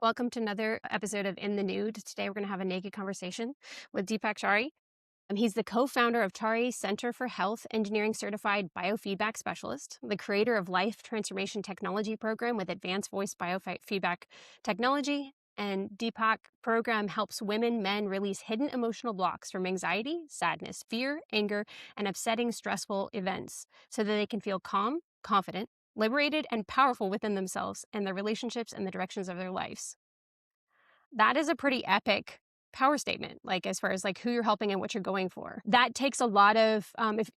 Welcome to another episode of In the Nude. Today we're going to have a naked conversation with Deepak Chari. He's the co-founder of Chari Center for Health Engineering Certified Biofeedback Specialist, the creator of Life Transformation Technology Program with Advanced Voice Biofeedback Technology. And Deepak program helps women, men release hidden emotional blocks from anxiety, sadness, fear, anger, and upsetting, stressful events so that they can feel calm, confident, liberated, and powerful within themselves and their relationships and the directions of their lives. That is a pretty epic power statement, like as far as like who you're helping and what you're going for. That takes a lot of,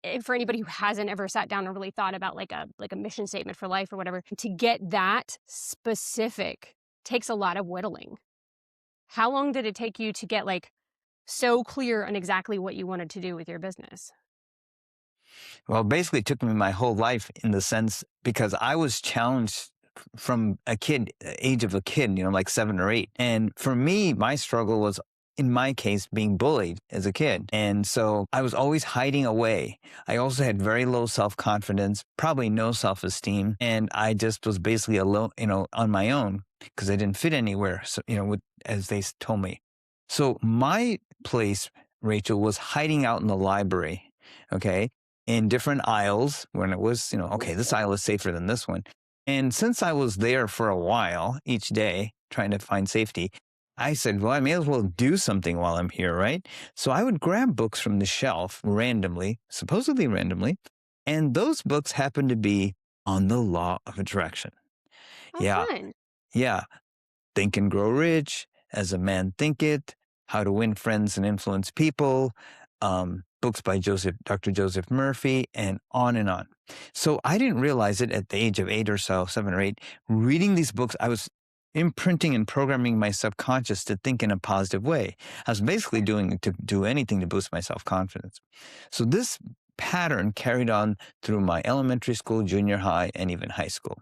if for anybody who hasn't ever sat down and really thought about like a mission statement for life or whatever, to get that specific takes a lot of whittling. How long did it take you to get like so clear on exactly what you wanted to do with your business? Well, basically, it took me my whole life in the sense because I was challenged from a kid, age of a kid, like 7 or 8. And for me, my struggle was, in my case, being bullied as a kid. And so I was always hiding away. I also had very low self-confidence, probably no self-esteem. And I just was basically alone, on my own because I didn't fit anywhere, so, as they told me. So my place, Rachel, was hiding out in the library, okay, in different aisles when it was, okay, this aisle is safer than this one. And since I was there for a while each day trying to find safety, I said, well, I may as well do something while I'm here, right? So I would grab books from the shelf randomly, supposedly randomly, and those books happened to be on the law of attraction. Oh, Yeah, fun. yeah. Think and Grow Rich, As a Man Thinketh, How to Win Friends and Influence People, books by Dr. Joseph Murphy, and on and on. So I didn't realize it at the age of 8 or so, 7 or 8. Reading these books, I was imprinting and programming my subconscious to think in a positive way. I was basically doing to do anything to boost my self-confidence. So this pattern carried on through my elementary school, junior high, and even high school.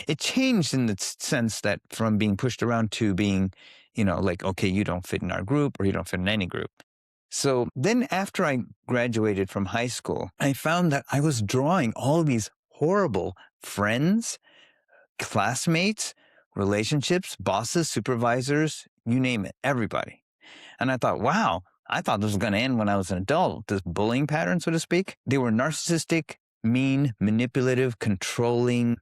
It changed in the sense that from being pushed around to being, like, okay, you don't fit in our group or you don't fit in any group. So then after I graduated from high school, I found that I was drawing all these horrible friends, classmates, relationships, bosses, supervisors, you name it, everybody. And I thought, wow, I thought this was going to end when I was an adult, this bullying pattern, so to speak. They were narcissistic, mean, manipulative, controlling,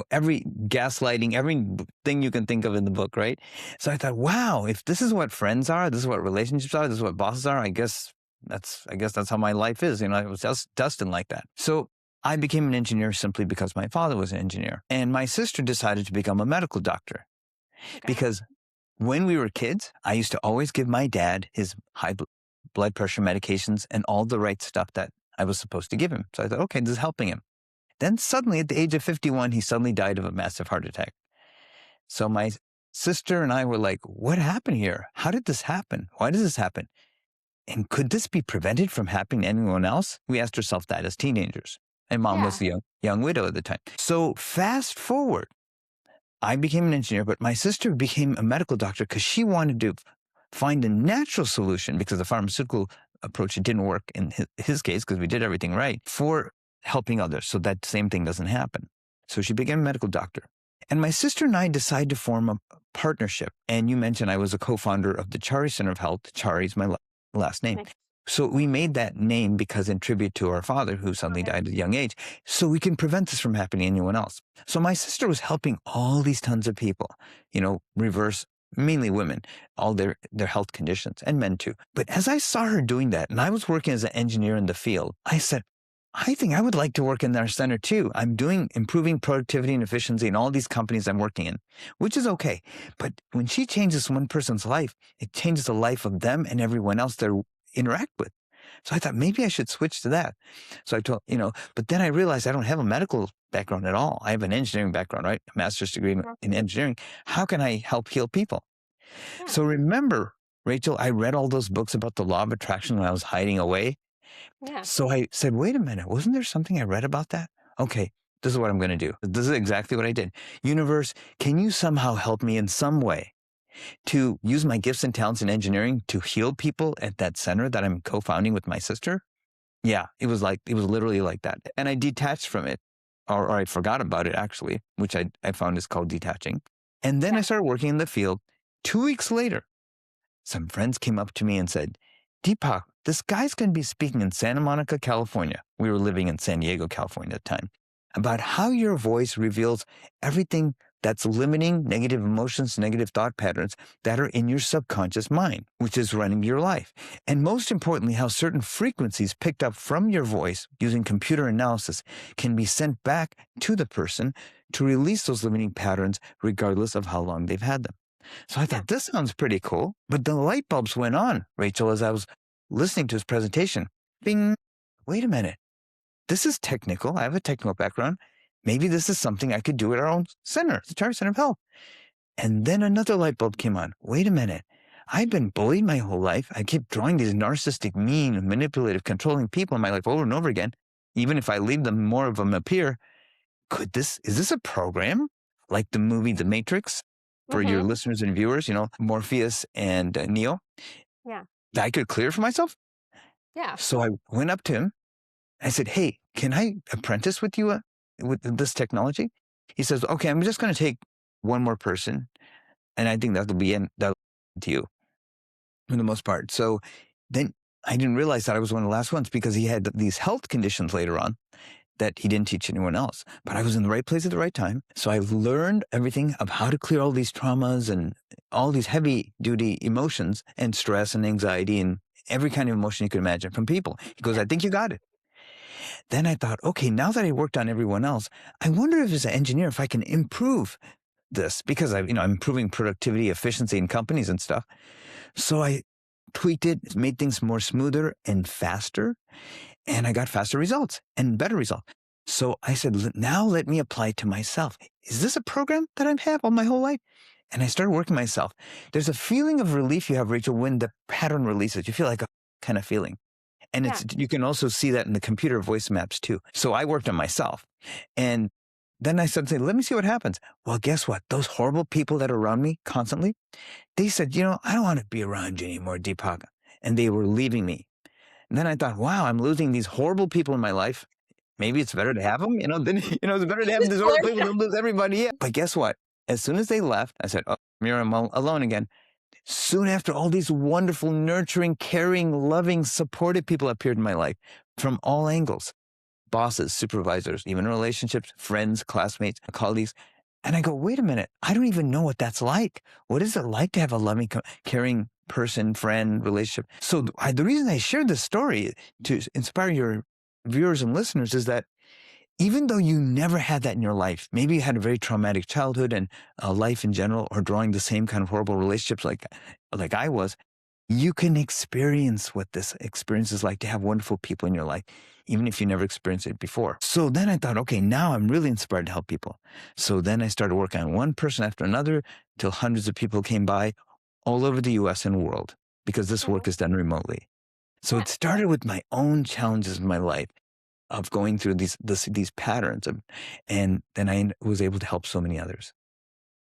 every gaslighting, everything you can think of in the book, right? So I thought, wow, if this is what friends are, this is what relationships are, this is what bosses are, I guess that's how my life is. It was just destined like that. So I became an engineer simply because my father was an engineer. And my sister decided to become a medical doctor because when we were kids, I used to always give my dad his high blood pressure medications and all the right stuff that I was supposed to give him. So I thought, okay, this is helping him. Then suddenly at the age of 51, he suddenly died of a massive heart attack. So my sister and I were like, what happened here? How did this happen? Why does this happen? And could this be prevented from happening to anyone else? We asked ourselves that as teenagers. And mom was a young widow at the time. So fast forward, I became an engineer, but my sister became a medical doctor because she wanted to find a natural solution because the pharmaceutical approach, it didn't work in his case because we did everything right for helping others so that same thing doesn't happen. So she became a medical doctor. And my sister and I decided to form a partnership. And you mentioned I was a co-founder of the Chari Center of Health. Chari is my last name. Nice. So we made that name because in tribute to our father who suddenly died at a young age, so we can prevent this from happening to anyone else. So my sister was helping all these tons of people, reverse, mainly women, all their health conditions, and men too. But as I saw her doing that, and I was working as an engineer in the field, I said, I think I would like to work in our center too. I'm improving productivity and efficiency in all these companies I'm working in, which is okay. But when she changes one person's life, it changes the life of them and everyone else they interact with. So I thought maybe I should switch to that. So I told, but then I realized I don't have a medical background at all. I have an engineering background, right? A master's degree in engineering. How can I help heal people? Yeah. So remember, Rachel, I read all those books about the law of attraction when I was hiding away. Yeah. So I said, wait a minute, wasn't there something I read about that? Okay, this is what I'm going to do. This is exactly what I did. Universe, can you somehow help me in some way to use my gifts and talents in engineering to heal people at that center that I'm co-founding with my sister? Yeah, it was literally like that. And I detached from it, or I forgot about it actually, which I found is called detaching. And then I started working in the field 2 weeks later, some friends came up to me and said, Deepak, this guy's going to be speaking in Santa Monica, California. We were living in San Diego, California at the time, about how your voice reveals everything that's limiting negative emotions, negative thought patterns that are in your subconscious mind, which is running your life. And most importantly, how certain frequencies picked up from your voice using computer analysis can be sent back to the person to release those limiting patterns, regardless of how long they've had them. So I thought, this sounds pretty cool. But the light bulbs went on, Rachel, as I was listening to his presentation. Bing, wait a minute. This is technical. I have a technical background. Maybe this is something I could do at our own center, the Chari Center of Health. And then another light bulb came on. Wait a minute. I've been bullied my whole life. I keep drawing these narcissistic, mean, manipulative, controlling people in my life over and over again. Even if I leave them, more of them appear. Is this a program like the movie The Matrix? For your listeners and viewers, Morpheus and Neo, Yeah. that I could clear for myself. Yeah. So I went up to him. I said, hey, can I apprentice with you with this technology? He says, okay, I'm just going to take one more person. And I think that'll be to you for the most part. So then I didn't realize that I was one of the last ones because he had these health conditions later on that he didn't teach anyone else. But I was in the right place at the right time. So I learned everything of how to clear all these traumas and all these heavy duty emotions and stress and anxiety and every kind of emotion you could imagine from people. He goes, I think you got it. Then I thought, okay, now that I worked on everyone else, I wonder if as an engineer, if I can improve this because I'm improving productivity, efficiency in companies and stuff. So I tweaked it, made things more smoother and faster. And I got faster results and better results. So I said, now let me apply it to myself. Is this a program that I've had all my whole life? And I started working myself. There's a feeling of relief you have, Rachel, when the pattern releases. You feel like a kind of feeling. And you can also see that in the computer voice maps too. So I worked on myself. And then I started saying, let me see what happens. Well, guess what? Those horrible people that are around me constantly, they said, I don't want to be around you anymore, Deepak. And they were leaving me. And then I thought, wow, I'm losing these horrible people in my life. Maybe it's better to have them, then, it's better to have these horrible people than lose everybody. Yeah. But guess what? As soon as they left, I said, oh, I'm alone again. Soon after, all these wonderful, nurturing, caring, loving, supportive people appeared in my life from all angles. Bosses, supervisors, even relationships, friends, classmates, colleagues. And I go, wait a minute, I don't even know what that's like. What is it like to have a loving, caring person, friend, relationship? So the reason I shared this story to inspire your viewers and listeners is that even though you never had that in your life, maybe you had a very traumatic childhood and life in general, or drawing the same kind of horrible relationships like I was, you can experience what this experience is like to have wonderful people in your life, even if you never experienced it before. So then I thought, okay, now I'm really inspired to help people. So then I started working on one person after another till hundreds of people came by all over the US and world because this work is done remotely. So it started with my own challenges in my life of going through these patterns. And then I was able to help so many others.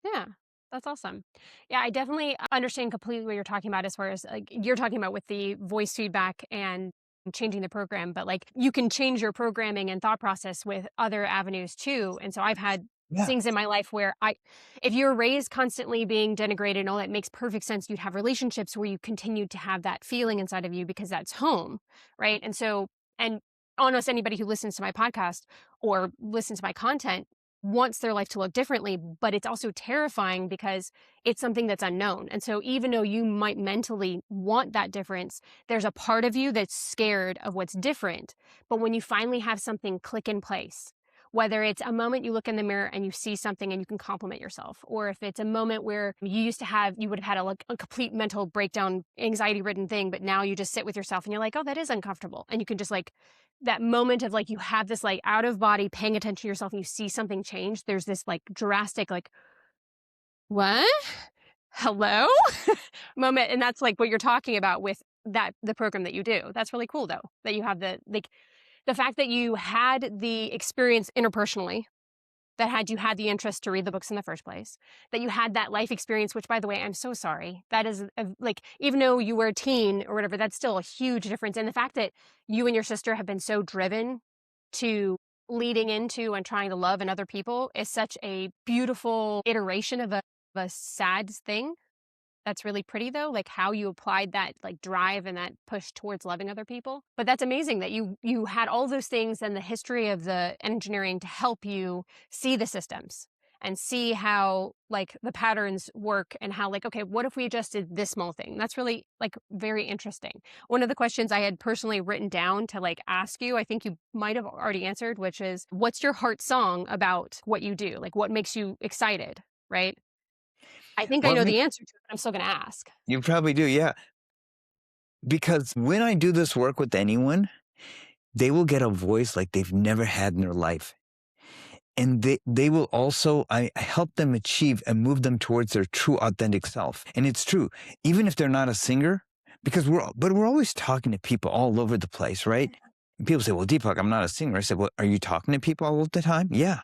Yeah, that's awesome. Yeah, I definitely understand completely what you're talking about as far as like you're talking about with the voice feedback and changing the program, but like you can change your programming and thought process with other avenues too. And so I've had things in my life where if you're raised constantly being denigrated and all that makes perfect sense, you'd have relationships where you continue to have that feeling inside of you because that's home, right? And so, and almost anybody who listens to my podcast or listens to my content wants their life to look differently, but it's also terrifying because it's something that's unknown. And so even though you might mentally want that difference, there's a part of you that's scared of what's different. But when you finally have something click in place, whether it's a moment you look in the mirror and you see something and you can compliment yourself, or if it's a moment where you would have had a complete mental breakdown, anxiety ridden thing, but now you just sit with yourself and you're like, oh, that is uncomfortable. And you can just like, that moment of like, you have this like out of body paying attention to yourself and you see something change. There's this like drastic, like, what? Hello? moment. And that's like what you're talking about with the program that you do. That's really cool though, that you have the fact that you had the experience interpersonally, that had you had the interest to read the books in the first place, that you had that life experience, which by the way, I'm so sorry. That is like, even though you were a teen or whatever, that's still a huge difference. And the fact that you and your sister have been so driven to leading into and trying to love in other people is such a beautiful iteration of a sad thing. that's really pretty though, like how you applied that like drive and that push towards loving other people. But that's amazing that you had all those things and the history of the engineering to help you see the systems and see how like the patterns work and how like, okay, what if we adjusted this small thing? That's really like very interesting. One of the questions I had personally written down to like ask you, I think you might have already answered, which is what's your heart song about what you do? Like what makes you excited, right? I think I What know makes the answer to it, but I'm still gonna ask. you probably do, yeah. Because when I do this work with anyone, they will get a voice like they've never had in their life. And they will also, I help them achieve and move them towards their true authentic self. And it's true, even if they're not a singer, because we're always talking to people all over the place, right? And people say, well, Deepak, I'm not a singer. I said, well, are you talking to people all of the time? Yeah.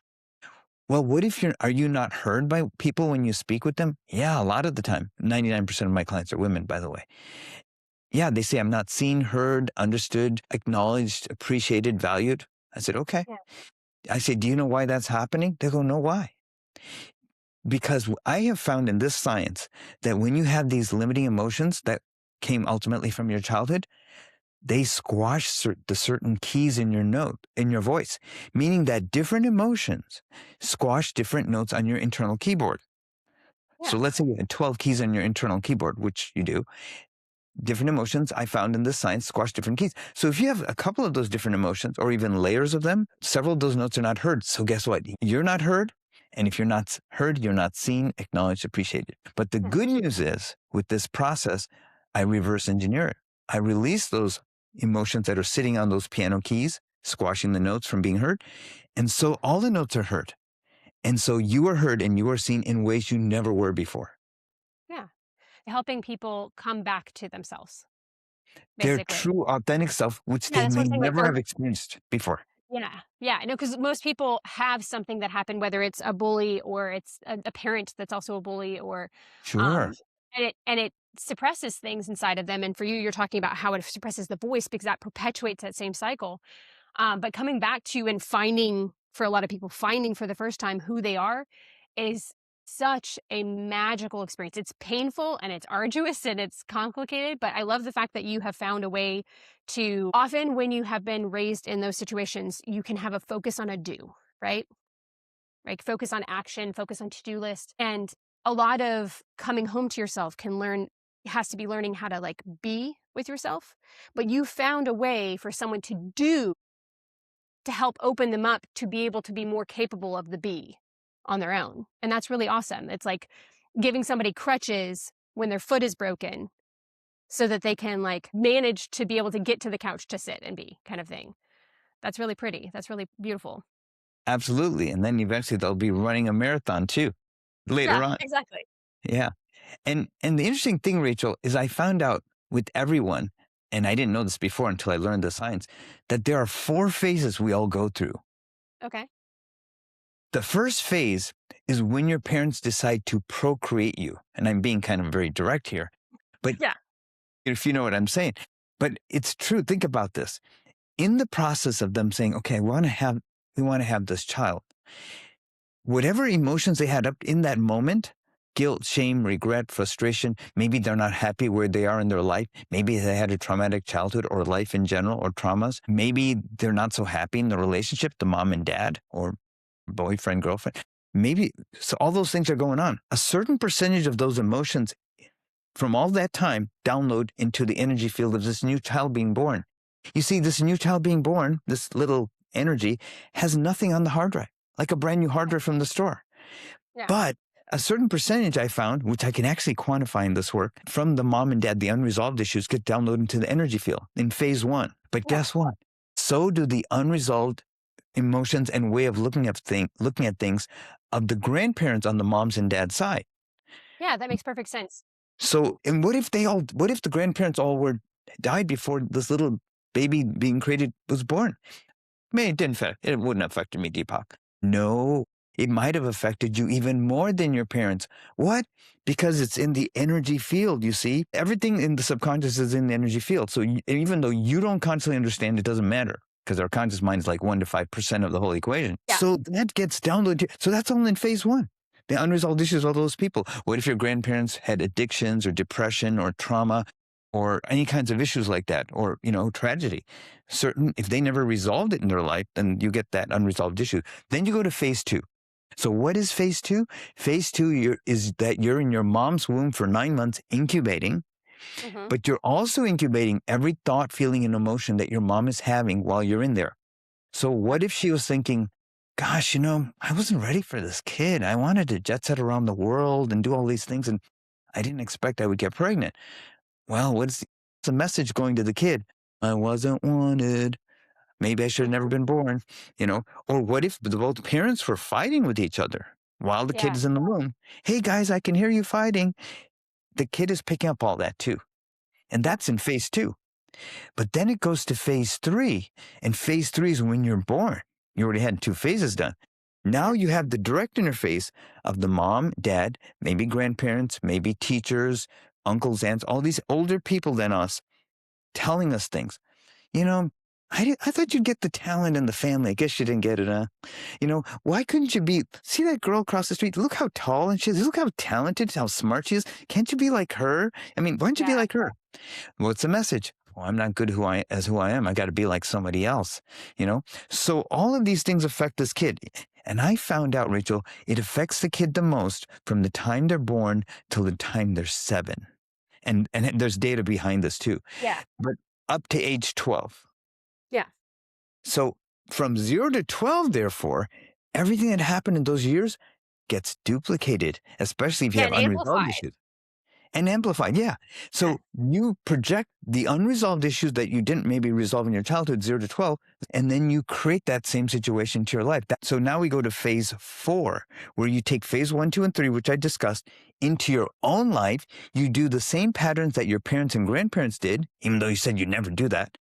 Well, what if are you not heard by people when you speak with them? Yeah, a lot of the time. 99% of my clients are women, by the way. Yeah, they say I'm not seen, heard, understood, acknowledged, appreciated, valued. I said, okay. Yeah, I said, do you know why that's happening? They go, no, why? Because I have found in this science that when you have these limiting emotions that came ultimately from your childhood, they squash the certain keys in your note, in your voice, meaning that different emotions squash different notes on your internal keyboard. yeah, So let's say you had 12 keys on your internal keyboard, which you do. Different emotions I found in this science squash different keys. So if you have a couple of those different emotions or even layers of them, several of those notes are not heard. So guess what? You're not heard. And if you're not heard, you're not seen, acknowledged, appreciated. But the yeah, good news is with this process, I reverse engineer it. I release those emotions that are sitting on those piano keys, squashing the notes from being heard. And so all the notes are heard. And so you are heard and you are seen in ways you never were before. yeah. Helping people come back to themselves, Their basically. true authentic self, which Yeah, they that's what may I'm saying, like, never they're have experienced before. yeah, yeah, I know, because most people have something that happened, whether it's a bully or it's a parent that's also a bully or, Sure. um, and it suppresses things inside of them, and for you, you're talking about how it suppresses the voice because that perpetuates that same cycle. But coming back to and finding, for a lot of people, finding for the first time who they are is such a magical experience. It's painful and it's arduous and it's complicated, but I love the fact that you have found a way to, often when you have been raised in those situations, you can have a focus on a do, right? Like focus on action, focus on to-do list. And a lot of coming home to yourself has to be learning how to like be with yourself. But you found a way for someone to do to help open them up to be able to be more capable of the be on their own. And that's really awesome. It's like giving somebody crutches when their foot is broken so that they can like manage to be able to get to the couch to sit and be kind of thing. That's really pretty. That's really beautiful. Absolutely. And then eventually they'll be running a marathon too Yeah, later on. exactly. Yeah. And the interesting thing, Rachel, is I found out with everyone, and I didn't know this before until I learned the science, that there are 4 phases we all go through. Okay. The first phase is when your parents decide to procreate you. And I'm being kind of very direct here, but Yeah. if you know what I'm saying. But it's true. Think about this. In the process of them saying, okay, we want to have this child, whatever emotions they had up in that moment, guilt, shame, regret, frustration, maybe they're not happy where they are in their life. Maybe they had a traumatic childhood or life in general or traumas. Maybe they're not so happy in the relationship, the mom and dad or boyfriend, girlfriend. Maybe so all those things are going on. A certain percentage of those emotions from all that time download into the energy field of this new child being born. You see, this new child being born, this little energy, has nothing on the hard drive, like a brand new hard drive from the store. Yeah. But a certain percentage I found, which I can actually quantify in this work, from the mom and dad, the unresolved issues get downloaded into the energy field in phase 1. But Yeah. guess what? So do the unresolved emotions and way of looking at things of the grandparents on the mom's and dad's side. Yeah, that makes perfect sense. So, and what if the grandparents all died before this little baby being created was born? I mean, it wouldn't have affected me, Deepak. No, it might have affected you even more than your parents. What? Because it's in the energy field, you see? Everything in the subconscious is in the energy field. So even though you don't consciously understand, it doesn't matter because our conscious mind is like 1 to 5% of the whole equation. Yeah. So that gets downloaded. So that's all in phase 1. The unresolved issues of those people. What if your grandparents had addictions or depression or trauma or any kinds of issues like that, or, tragedy? If they never resolved it in their life, then you get that unresolved issue. Then you go to phase 2. So what is phase 2? Phase 2 is that you're in your mom's womb for 9 months incubating, Hmm. but you're also incubating every thought, feeling, and emotion that your mom is having while you're in there. So what if she was thinking, gosh, I wasn't ready for this kid. I wanted to jet set around the world and do all these things, and I didn't expect I would get pregnant. Well, what's the message going to the kid? I wasn't wanted. Maybe I should have never Hmm. been born, Or what if both parents were fighting with each other while the kid Yeah. is in the womb? Hey, guys, I can hear you fighting. The kid is picking up all that too. And Yeah. that's in phase 2. But then it goes to phase 3. And phase 3 is when you're born. You already had 2 phases done. Now Yeah. you have the direct interface of the mom, dad, maybe grandparents, maybe teachers, uncles, aunts, all these older people than us telling us things. You know, I thought you'd get the talent in the family. I guess you didn't get it, huh? Why couldn't you see that girl across the street? Look how tall and she is. Look how talented, how smart she is. Can't you be like her? I mean, why don't you be Yeah. like her? What's the message? Well, I'm not good as who I am. I got to be like somebody else, So all of these things affect this kid. And I found out, Rachel, it affects the kid the most from the time they're born till the time they're 7. And there's data behind this too. Yeah. But up to age 12. Yeah. So from 0 to 12, therefore, everything that happened in those years gets duplicated, especially if you Yeah. have And unresolved amplified. issues. And amplified, yeah. Yeah. So you project the unresolved issues that you didn't maybe resolve in your childhood, 0 to 12, and then you create that same situation to your life. So now we go to phase 4, where you take phase 1, 2, and 3, which I discussed, into your own life. You do the same patterns that your parents and grandparents did, even though you said you'd never do that.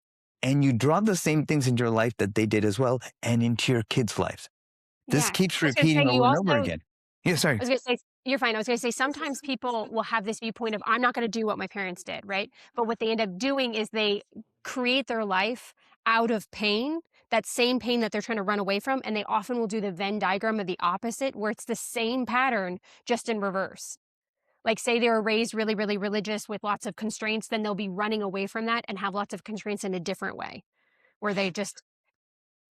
And you draw the same things into your life that they did as well, and into your kids' lives. This Yeah. keeps I was going to say, repeating you over and over also, again. Yeah, sorry. I was gonna say you're fine. I was gonna say sometimes people will have this viewpoint of I'm not gonna do what my parents did, right? But what they end up doing is they create their life out of pain, that same pain that they're trying to run away from, and they often will do the Venn diagram of the opposite, where it's the same pattern, just in reverse. Like say they were raised really, really religious with lots of constraints, then they'll be running away from that and have lots of constraints in a different way, where they just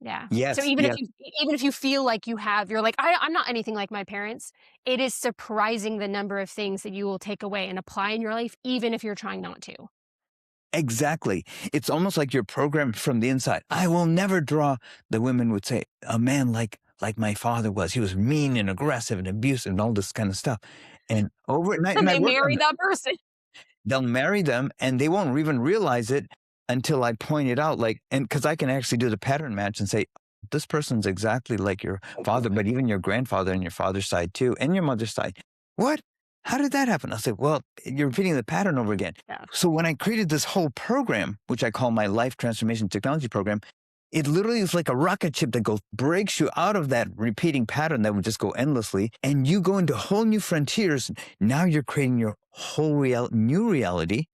yeah. So Yes, even if yes. you feel like you're like, I'm not anything like my parents, it is surprising the number of things that you will take away and apply in your life, even if you're trying not to. Exactly. It's almost like you're programmed from the inside. I will never draw, the women would say, a man like my father was. He was mean and aggressive and abusive and all this kind of stuff. And overnight, And and I they worked on marry that. that person. They'll marry them and they won't even realize it until I point it out. And because I can actually do the pattern match and say, this person's exactly like your father, but even your grandfather and your father's side too, and your mother's side. What? How did that happen? I'll say, well, you're repeating the pattern over again. Yeah. So when I created this whole program, which I call my Life Transformation Technology Program, it literally is like a rocket ship that breaks you out of that repeating pattern that would just go endlessly, and you go into whole new frontiers. Now you're creating your whole new reality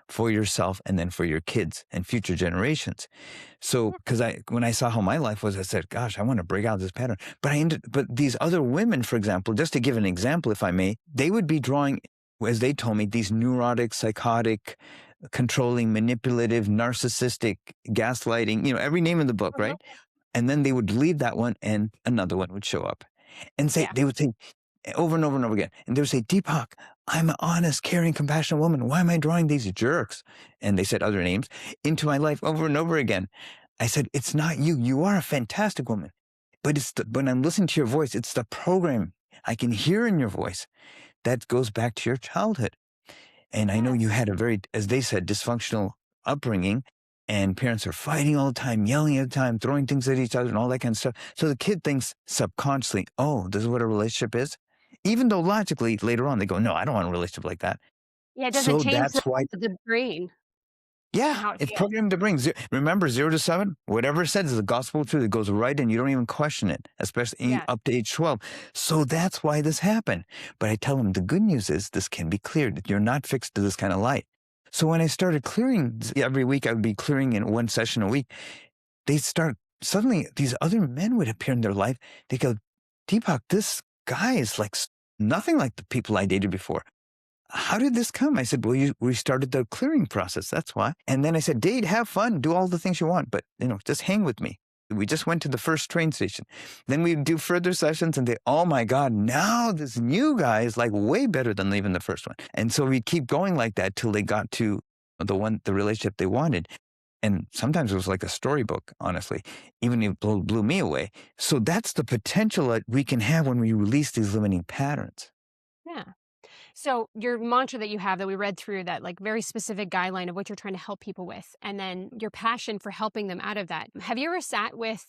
for yourself and then for your kids and future generations. So, because when I saw how my life was, I said, gosh, I want to break out this pattern. But these other women, for example, just to give an example, if I may, they would be drawing, as they told me, these neurotic, psychotic, controlling, manipulative, narcissistic, gaslighting, every name in the book, Mhm. right? And then they would leave that one and another one would show up and Yeah. they would say over and over and over again. And they would say, Deepak, I'm an honest, caring, compassionate woman. Why am I drawing these jerks? And they said other names into my life over and over again. I said, it's not you. You are a fantastic woman. But when I'm listening to your voice, it's the program I can hear in your voice that goes back to your childhood. And I know you Yes. had a very, as they said, dysfunctional upbringing, and parents are fighting all the time, yelling all the time, throwing things at each other and all that kind of stuff. So the kid thinks subconsciously, oh, this is what a relationship is. Even though logically later on they go, no, I don't want a relationship like that. Yeah, it doesn't So change that's why, the brain and yeah, how it it's feels. programmed to bring. Remember, 0 to 7, whatever it says is the gospel truth. It goes right in. You don't even question it, especially Yeah. up to age 12. So that's why this happened. But I tell them the good news is this can be cleared. You're not fixed to this kind of light. So when I started clearing every week, I would be clearing in one session a week. Suddenly these other men would appear in their life. They go, Deepak, this guy is like nothing like the people I dated before. How did this come? I said, well, we started the clearing process. That's why. And then I said, date, have fun, do all the things you want, but just hang with me. We just went to the first train station. Then we do further sessions and oh my God, now this new guy is like way better than even the first one. And so we keep going like that till they got to the relationship they wanted. And sometimes it was like a storybook, honestly, even if it blew me away. So that's the potential that we can have when we release these limiting patterns. Yeah. So your mantra that you have that we read through, that like very specific guideline of what you're trying to help people with, and then your passion for helping them out of that. Have you ever sat with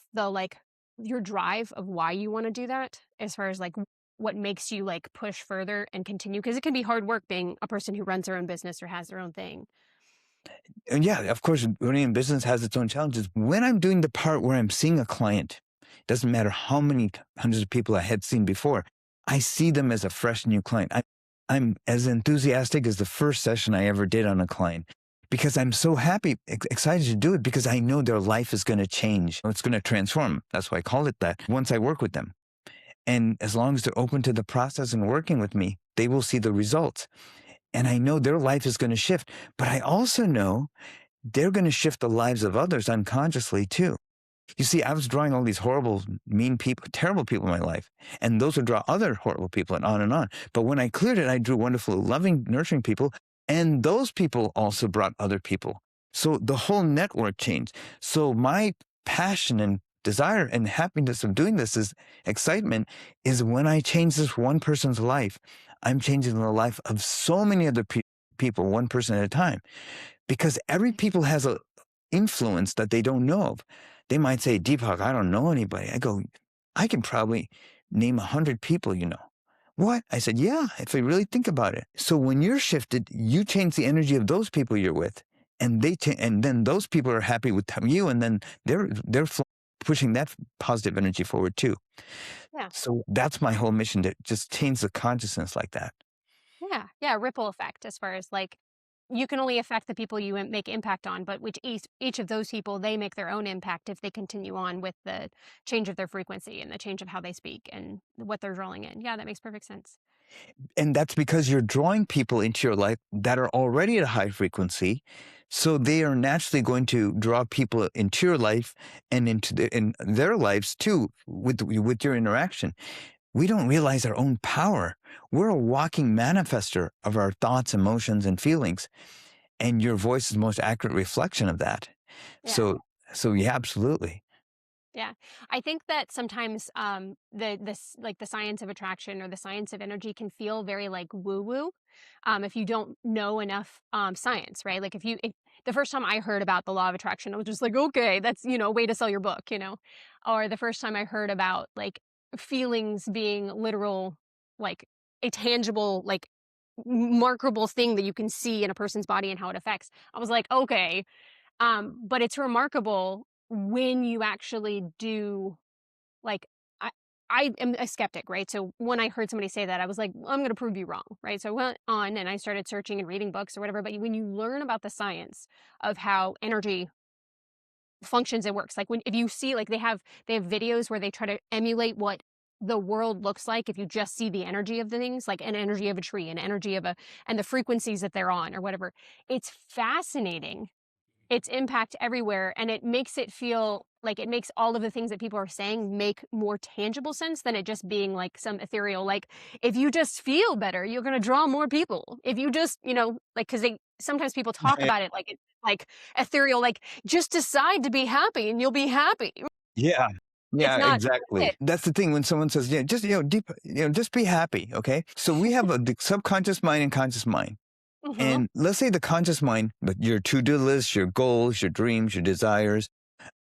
your drive of why you want to do that, as far as like what makes you like push further and continue? Because it can be hard work being a person who runs their own business or has their own thing. And yeah, of course, running a business has its own challenges. When I'm doing the part where I'm seeing a client, it doesn't matter how many hundreds of people I had seen before, I see them as a fresh new client. I'm as enthusiastic as the first session I ever did on a client, because I'm so happy, excited to do it, because I know their life is going to change. It's going to transform. That's why I call it that once I work with them. And as long as they're open to the process and working with me, they will see the results. And I know their life is going to shift, but I also know they're going to shift the lives of others unconsciously too. You see, I was drawing all these horrible, mean people, terrible people in my life, and those would draw other horrible people and on and on. But when I cleared it, I drew wonderful, loving, nurturing people, and those people also brought other people. So the whole network changed. So my passion and desire and happiness of doing this is excitement is when I change this one person's life, I'm changing the life of so many other people, one person at a time, because every people has a influence that they don't know of. They might say, Deepak, I don't know anybody. I go, I can probably name 100 people you know. What? I said, yeah, if I really think about it. So when you're shifted, you change the energy of those people you're with, and and then those people are happy with you, and then they're pushing that positive energy forward too. Yeah. So that's my whole mission, to just change the consciousness like that. Yeah. Yeah. Ripple effect, as far as like you can only affect the people you make impact on, but which each of those people, they make their own impact if they continue on with the change of their frequency and the change of how they speak and what they're drawing in. Yeah, that makes perfect sense. And that's because you're drawing people into your life that are already at a high frequency. So they are naturally going to draw people into your life and in their lives too with your interaction. We don't realize our own power. We're a walking manifester of our thoughts, emotions, and feelings. And your voice is the most accurate reflection of that. Yeah. So yeah, absolutely. Yeah. I think that sometimes the science of attraction or the science of energy can feel very like woo woo if you don't know enough science, right? Like if the first time I heard about the law of attraction, I was just like, okay, that's, a way to sell your book, or the first time I heard about like feelings being literal, like a tangible, like markable thing that you can see in a person's body and how it affects. I was like, okay, but it's remarkable when you actually do, like, I I am a skeptic, right? So when I heard somebody say that, I was like, "Well, I'm going to prove you wrong," right? So I went on and I started searching and reading books or whatever. But when you learn about the science of how energy functions and works, like if you see, like they have videos where they try to emulate what the world looks like if you just see the energy of the things, like an energy of a tree, an energy of and the frequencies that they're on or whatever. It's fascinating, its impact everywhere, and it makes it feel like it makes all of the things that people are saying make more tangible sense than it just being like some ethereal, like, if you just feel better, you're going to draw more people. If you just, like, because they sometimes people talk about it like it's like ethereal, like, just decide to be happy and you'll be happy. Yeah. It's Yeah, not exactly. it. That's the thing when someone says, yeah, just, deep, just be happy. Okay. So we have the subconscious mind and conscious mind. Hmm. And let's say the conscious mind, but your to-do list, your goals, your dreams, your desires,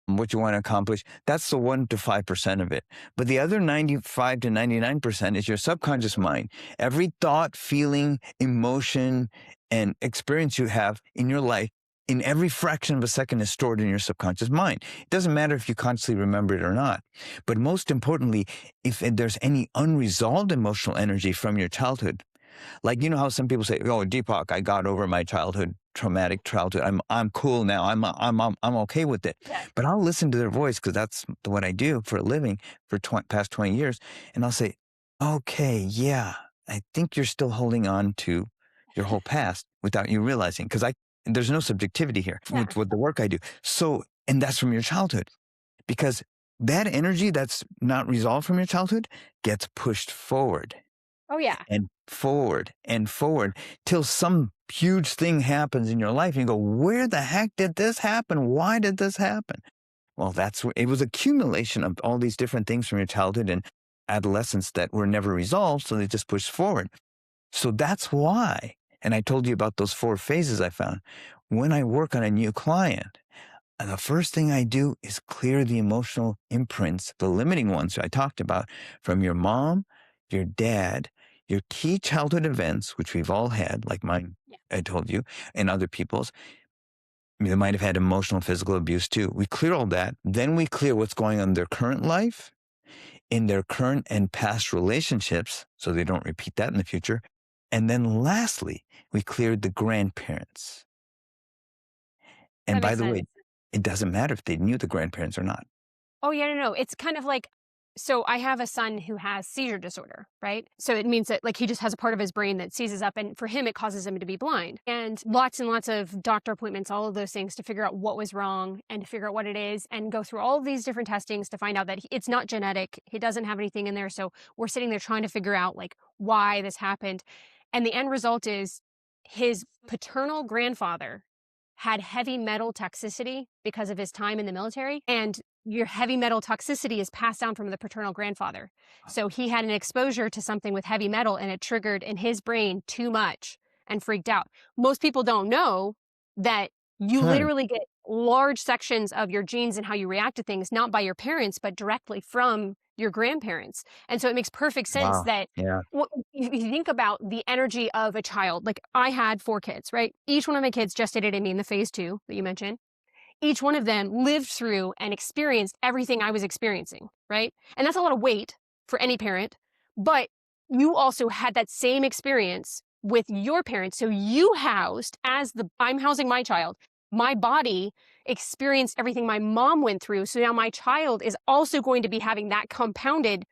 what you want to accomplish, that's the 1 to 5% of it. But the other 95 to 99% is your subconscious mind. Every thought, feeling, emotion, and experience you have in your life, in every fraction of a second, is stored in your subconscious mind. It doesn't matter if you consciously remember it or not. But most importantly, if there's any unresolved emotional energy from your childhood, like, how some people say, "Oh, Deepak, I got over my traumatic childhood. I'm cool now. I'm okay with it." Yeah. But I'll listen to their voice because that's what I do for a living for past 20 years, and I'll say, "Okay, yeah, I think you're still holding on to your whole past without you realizing. Because there's no subjectivity here Yeah. with the work I do. So, and that's from your childhood, because that energy that's not resolved from your childhood gets pushed forward Oh, yeah. and forward and forward till some huge thing happens in your life. And you go, where the heck did this happen? Why did this happen? Well, it was accumulation of all these different things from your childhood and adolescence that were never resolved. So they just pushed forward. So that's why. And I told you about those 4 phases I found. When I work on a new client, and the first thing I do is clear the emotional imprints, the limiting ones I talked about, from your mom, your dad, your key childhood events, which we've all had, like mine, Yeah. I told you, and other people's. They might have had emotional, physical abuse too. We clear all that. Then we clear what's going on in their current life, in their current and past relationships, so they don't repeat that in the future. And then lastly, we cleared the grandparents. And That by makes the sense. way, it doesn't matter if they knew the grandparents or not. Oh, yeah, no. It's kind of like, so I have a son who has seizure disorder, right? So it means that like he just has a part of his brain that seizes up, and for him it causes him to be blind. And lots of doctor appointments, all of those things to figure out what was wrong and to figure out what it is and go through all of these different testings to find out that it's not genetic. He doesn't have anything in there. So we're sitting there trying to figure out like why this happened. And the end result is his paternal grandfather had heavy metal toxicity because of his time in the military, and your heavy metal toxicity is passed down from the paternal grandfather. So he had an exposure to something with heavy metal, and it triggered in his brain too much and freaked out. Most people don't know that you Huh. literally get large sections of your genes and how you react to things, not by your parents, but directly from your grandparents. And so it makes perfect sense Wow. that Yeah. if you think about the energy of a child, like I had 4 kids, right? Each one of my kids gestated in me in the phase 2 that you mentioned. Each one of them lived through and experienced everything I was experiencing, right? And that's a lot of weight for any parent, but you also had that same experience with your parents. So you housed, I'm housing my child, my body experienced everything my mom went through. So now my child is also going to be having that compounded,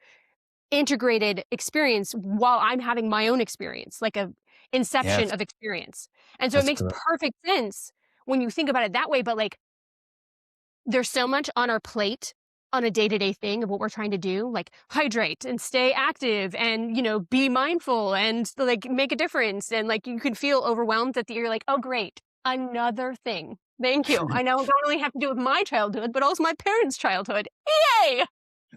integrated experience while I'm having my own experience, like a inception Yes. of experience. And so it That's makes correct. perfect sense when you think about it that way. But like, there's so much on our plate on a day-to-day thing of what we're trying to do, like hydrate and stay active and, be mindful and like make a difference. And like you can feel overwhelmed that you're like, oh, great, another thing. Thank you. I now not only have to do with my childhood, but also my parents' childhood. Yay!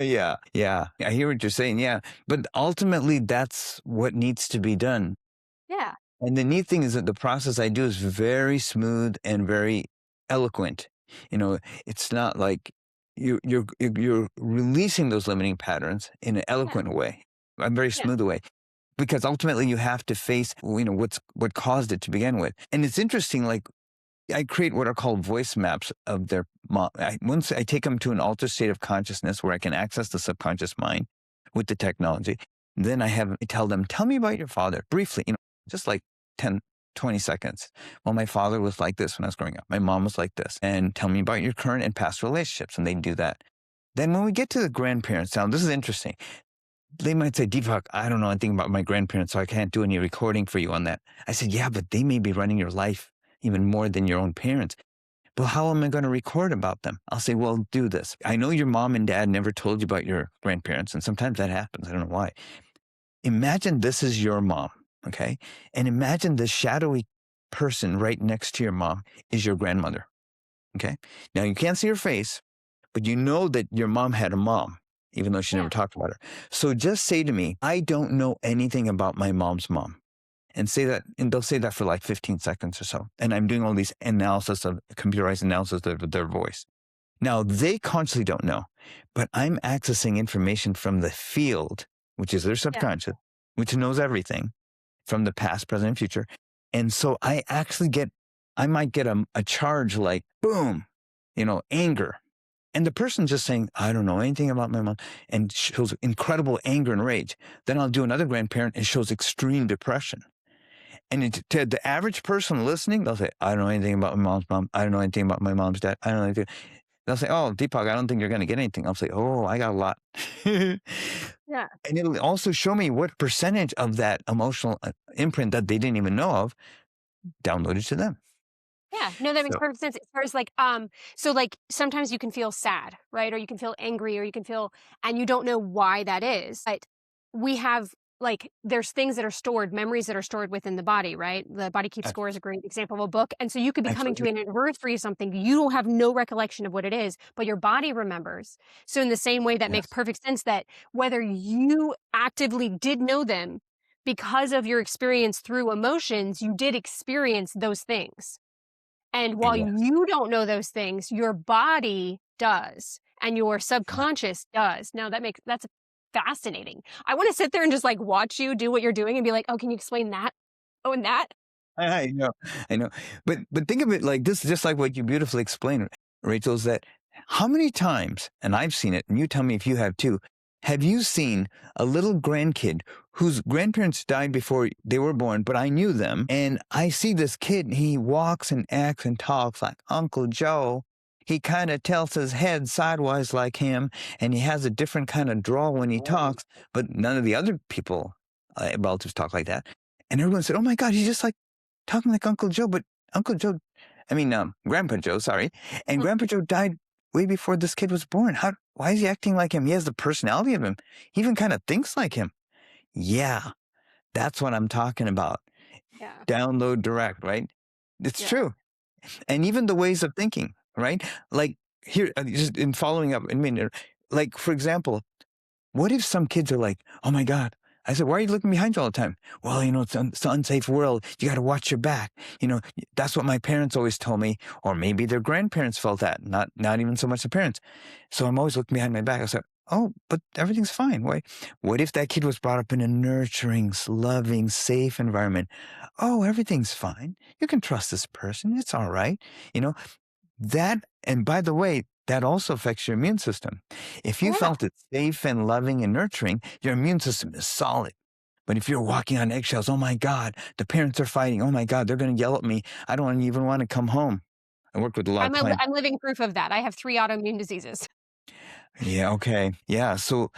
Yeah. Yeah. I hear what you're saying. Yeah. But ultimately, that's what needs to be done. Yeah. And the neat thing is that the process I do is very smooth and very eloquent. It's not like you're releasing those limiting patterns in an Yeah. eloquent way, a very Yeah. smooth way, because ultimately you have to face, what caused it to begin with. And it's interesting, like I create what are called voice maps of their mom. Once I take them to an altered state of consciousness where I can access the subconscious mind with the technology, then I tell them, tell me about your father briefly, just like 10, 20 seconds. Well, my father was like this when I was growing up. My mom was like this. And tell me about your current and past relationships. And they do that. Then when we get to the grandparents, now this is interesting. They might say, Deepak, I don't know anything about my grandparents, so I can't do any recording for you on that. I said, yeah, but they may be running your life even more than your own parents. Well, how am I going to record about them? I'll say, well, do this. I know your mom and dad never told you about your grandparents, and sometimes that happens. I don't know why. Imagine this is your mom, okay? And imagine the shadowy person right next to your mom is your grandmother, okay? Now, you can't see her face, but you know that your mom had a mom, even though she never Yeah. talked about her. So just say to me, I don't know anything about my mom's mom. And say that, and they'll say that for like 15 seconds or so. And I'm doing all these computerized analysis of their voice. Now, they consciously don't know, but I'm accessing information from the field, which is their Yeah. subconscious, which knows everything from the past, present, and future. And so I might get a charge like, boom, anger. And the person just saying, I don't know anything about my mom, and shows incredible anger and rage. Then I'll do another grandparent and shows extreme depression. And to the average person listening, they'll say, I don't know anything about my mom's mom. I don't know anything about my mom's dad. I don't know anything. They'll say, "Oh, Deepak, I don't think you're going to get anything." I'll say, "Oh, I got a lot." And Yeah. it'll also show me what percentage of that emotional imprint that they didn't even know of downloaded to them. Yeah, no, that makes So, perfect sense. As far as like, so like sometimes you can feel sad, right? Or you can feel angry, or you can feel, and you don't know why that is. But we have like, there's things that are stored, memories that are stored within the body, right? The Body Keeps I've, Score is a great example of a book. And so you could be I've coming told to you, an anniversary of something, you have no recollection of what it is, but your body remembers. So in the same way, that makes yes, perfect sense that whether you actively did know them because of your experience through emotions, you did experience those things. And while yes, you don't know those things, your body does and your yeah. subconscious does. Now that's fascinating. I want to sit there and just like watch you do what you're doing and be like, "Oh, can you explain that? Oh, and that?" I know, I know. But think of it like this, just like what you beautifully explained, Rachel, is that how many times, and I've seen it, and you tell me if you have too, have you seen a little grandkid whose grandparents died before they were born, but I knew them, and I see this kid, and he walks and acts and talks like Uncle Joe. He kind of tilts his head sideways like him, and he has a different kind of drawl when he talks, but none of the other people, relatives talk like that. And everyone said, "Oh my God, he's just like talking like Uncle Joe," but Uncle Joe, I mean, Grandpa Joe, sorry. And Mm, Grandpa Joe died way before this kid was born. Why is he acting like him? He has the personality of him. He even kind of thinks like him. Yeah, that's what I'm talking about. yeah, Download direct, right? It's yeah. true. And even the ways of thinking, right? Like here, just in following up, I mean, like, for example, what if some kids are like, "Oh my God." I said, "Why are you looking behind you all the time?" "Well, it's an unsafe world. You got to watch your back. That's what my parents always told me." Or maybe their grandparents felt that, not even so much the parents. So I'm always looking behind my back. I said, "Oh, but everything's fine." Why? What if that kid was brought up in a nurturing, loving, safe environment? "Oh, everything's fine. You can trust this person. It's all right." You know, and by the way, that also affects your immune system. If you Yeah. felt it safe and loving and nurturing, your immune system is solid. But if you're walking on eggshells, "Oh my God, the parents are fighting. Oh my God, they're going to yell at me. I don't even want to come home." I work with a lot of clients. I'm living proof of that. I have 3 autoimmune diseases. Yeah, okay. Yeah, so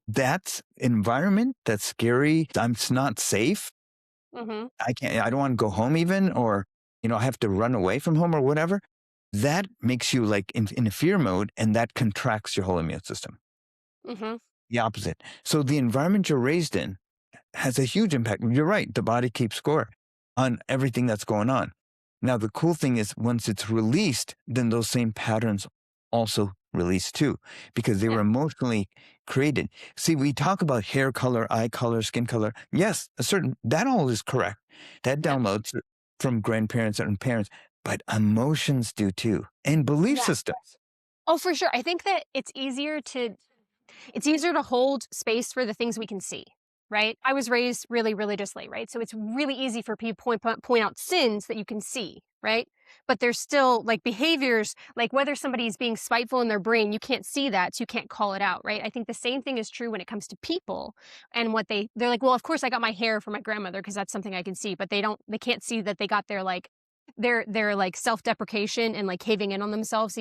that's environment that's scary. It's not safe. Mhm. I don't want to go home even, or I have to run away from home or whatever. That makes you like in a fear mode, and that contracts your whole immune system. Mhm. The opposite. So the environment you're raised in has a huge impact. You're right. The body keeps score on everything that's going on. Now, the cool thing is once it's released, then those same patterns also release too, because they Yeah. were emotionally created. See, we talk about hair color, eye color, skin color. Yes, that all is correct. That Yeah. downloads from grandparents and parents, but emotions do too, and belief Yeah. systems. Oh, for sure. I think that it's easier to hold space for the things we can see, right? I was raised really religiously, right? So it's really easy for people point out sins that you can see, right? But there's still like behaviors, like whether somebody's being spiteful in their brain, you can't see that, so you can't call it out, right? I think the same thing is true when it comes to people and what they're like, well, of course I got my hair from my grandmother because that's something I can see, but they can't see that they got their like their like self-deprecation and like caving in on themselves.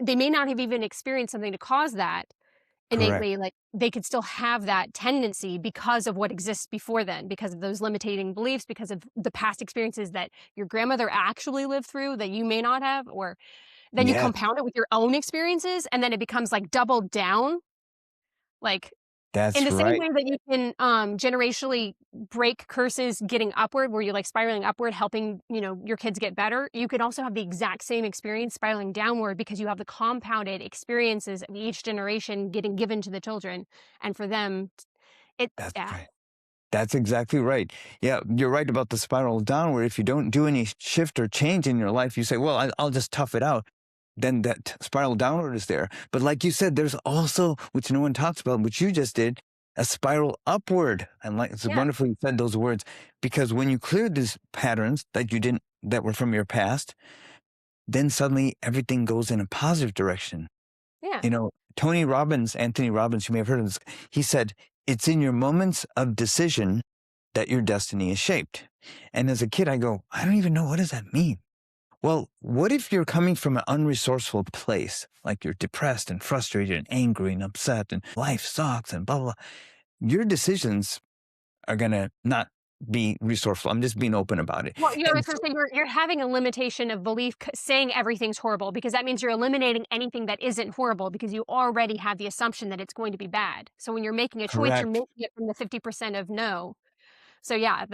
They may not have even experienced something to cause that, Correct. innately, like, they could still have that tendency because of what exists before then, because of those limiting beliefs, because of the past experiences that your grandmother actually lived through that you may not have, or then you Yes, compound it with your own experiences, and then it becomes, like, doubled down, like, in that's the same right. way that you can, generationally break curses getting upward, where you're, like, spiraling upward, helping, your kids get better, you could also have the exact same experience spiraling downward because you have the compounded experiences of each generation getting given to the children, and for them, That's yeah, right. That's exactly right. Yeah, you're right about the spiral downward. If you don't do any shift or change in your life, you say, "Well, I'll just tough it out." Then that spiral downward is there. But like you said, there's also, which no one talks about, which you just did, a spiral upward. And like it's yeah, wonderful you said those words, because when you clear these patterns that were from your past, then suddenly everything goes in a positive direction. yeah, Anthony Robbins, you may have heard of this. He said, "It's in your moments of decision that your destiny is shaped." And as a kid, I go, I don't even know, what does that mean? Well, what if you're coming from an unresourceful place, like you're depressed and frustrated and angry and upset and life sucks and blah, blah, blah. Your decisions are going to not be resourceful. I'm just being open about it. Well, I And was gonna so, say you're having a limitation of belief saying everything's horrible because that means you're eliminating anything that isn't horrible because you already have the assumption that it's going to be bad. So when you're making a choice, you're correct. making it from the 50% of no. So yeah,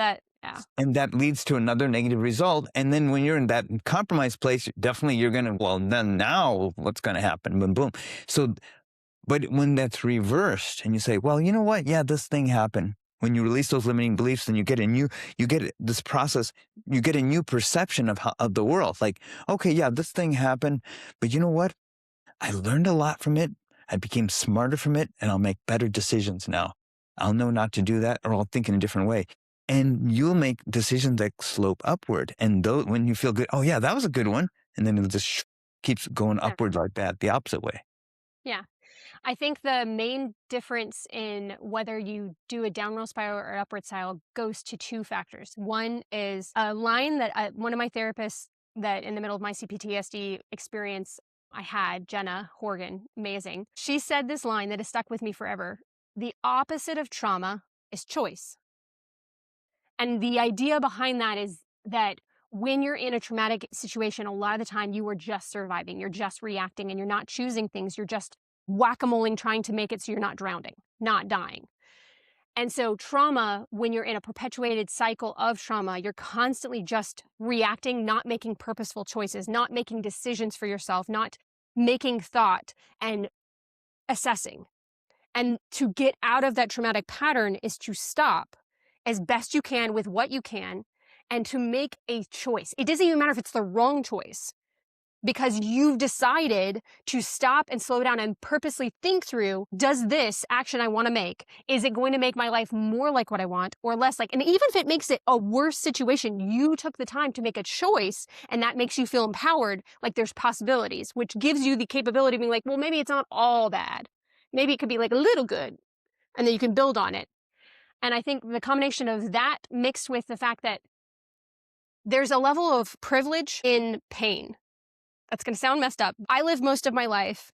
yeah. And that leads to another negative result. And then when you're in that compromised place, definitely you're going to, well, then now what's going to happen? Boom, boom. So, but when that's reversed and you say, well, you know what? Yeah, this thing happened. When you release those limiting beliefs, then you get this process, you get a new perception of the world. Like, okay, yeah, this thing happened, but you know what? I learned a lot from it. I became smarter from it, and I'll make better decisions now. I'll know not to do that, or I'll think in a different way. And you'll make decisions that slope upward. And when you feel good, oh yeah, that was a good one. And then it'll just keeps going Yeah. upward like that, the opposite way. Yeah. I think the main difference in whether you do a downward spiral or upward spiral goes to two factors. One is a line that one of my therapists that in the middle of my CPTSD experience I had, Jenna Horgan, amazing. She said this line that has stuck with me forever. The opposite of trauma is choice. And the idea behind that is that when you're in a traumatic situation, a lot of the time you are just surviving, you're just reacting, and you're not choosing things. You're just whack-a-moling trying to make it so you're not drowning, not dying. And so trauma, when you're in a perpetuated cycle of trauma, you're constantly just reacting, not making purposeful choices, not making decisions for yourself, not making thought and assessing. And to get out of that traumatic pattern is to stop as best you can with what you can and to make a choice. It doesn't even matter if it's the wrong choice because you've decided to stop and slow down and purposely think through, does this action I want to make, is it going to make my life more like what I want or less like? And even if it makes it a worse situation, you took the time to make a choice and that makes you feel empowered, like there's possibilities, which gives you the capability of being like, well, maybe it's not all bad. Maybe it could be like a little good and then you can build on it. And I think the combination of that mixed with the fact that there's a level of privilege in pain. That's going to sound messed up. I lived most of my life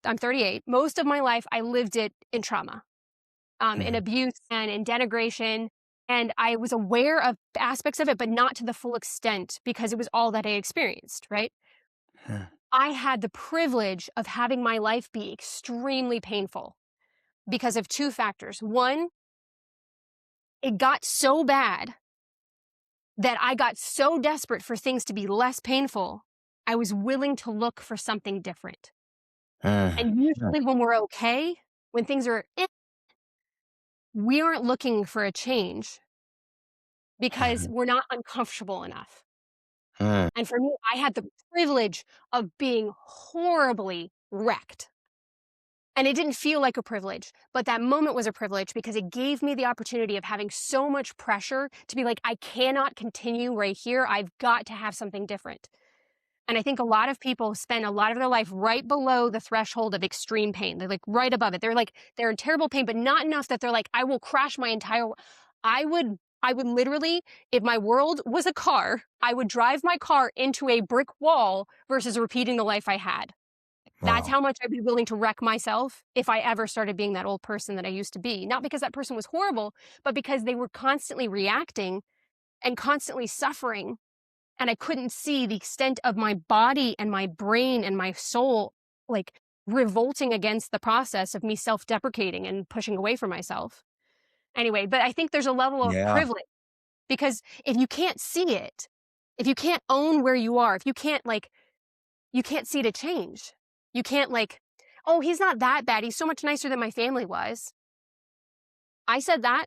I'm 38. Most of my life, I lived it in trauma, in Mhm. abuse and in denigration. And I was aware of aspects of it, but not to the full extent because it was all that I experienced, right? Huh. I had the privilege of having my life be extremely painful because of two factors. One, it got so bad that I got so desperate for things to be less painful, I was willing to look for something different. Uh, And usually when we're okay, when things are we aren't looking for a change because uh, we're not uncomfortable enough. uh, And for me, I had the privilege of being horribly wrecked. And it didn't feel like a privilege, but that moment was a privilege because it gave me the opportunity of having so much pressure to be like, I cannot continue right here. I've got to have something different. And I think a lot of people spend a lot of their life right below the threshold of extreme pain. They're like right above it. They're in terrible pain, but not enough that they're like, I will crash my entire I would literally, if my world was a car, I would drive my car into a brick wall versus repeating the life I had. That's wow. how much I'd be willing to wreck myself if I ever started being that old person that I used to be. Not because that person was horrible, but because they were constantly reacting and constantly suffering. And I couldn't see the extent of my body and my brain and my soul, like revolting against the process of me self deprecating and pushing away from myself. Anyway, but I think there's a level of Yeah. privilege because if you can't see it, if you can't own where you are, if you can't you can't see the change. You can't oh, he's not that bad. He's so much nicer than my family was. I said that,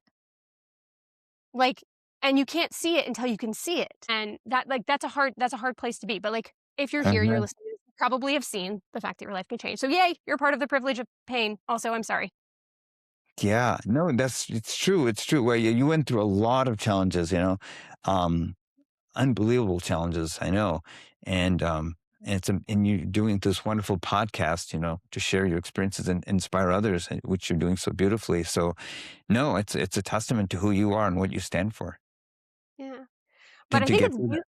like, and you can't see it until you can see it. And that's a hard place to be. But if you're here, you're Uh-huh. listening, you probably have seen the fact that your life can change. So yay, you're part of the privilege of pain. Also, I'm sorry. Yeah, no, it's true. It's true. Well, you went through a lot of challenges, um, unbelievable challenges, I know. And and you're doing this wonderful podcast, to share your experiences and inspire others, which you're doing so beautifully. So, no, it's a testament to who you are and what you stand for Yeah. to, But I to think get it's through that.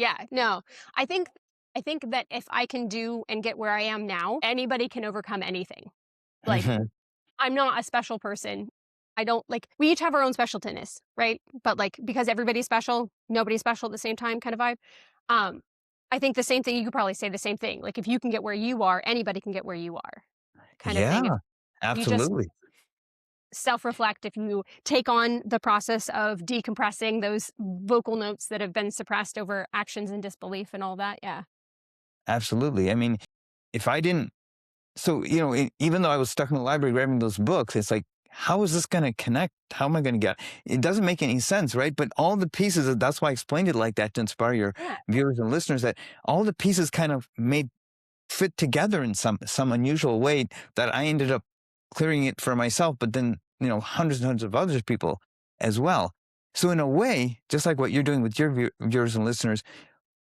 Yeah, no. I think I think that if I can do and get where I am now, anybody can overcome anything. Like, Mhm. I'm not a special person. I don't like we each have our own specialness, right? But like because everybody's special, nobody's special at the same time kind of vibe. Um, I think the same thing you could probably say the same thing. Like if you can get where you are, anybody can get where you are. Kind of thing. If Yeah, you just absolutely. self-reflect, if you take on the process of decompressing those vocal notes that have been suppressed over actions and disbelief and all that. Yeah. Absolutely. I mean, if I didn't so, even though I was stuck in the library grabbing those books, it's like, how is this going to connect? How am I going to get it? Doesn't make any sense, right? But all the pieces, that's why I explained it like that to inspire your Yeah. viewers and listeners that all the pieces kind of made fit together in some unusual way that I ended up clearing it for myself, but then, hundreds and hundreds of other people as well. So in a way, just like what you're doing with your viewers and listeners,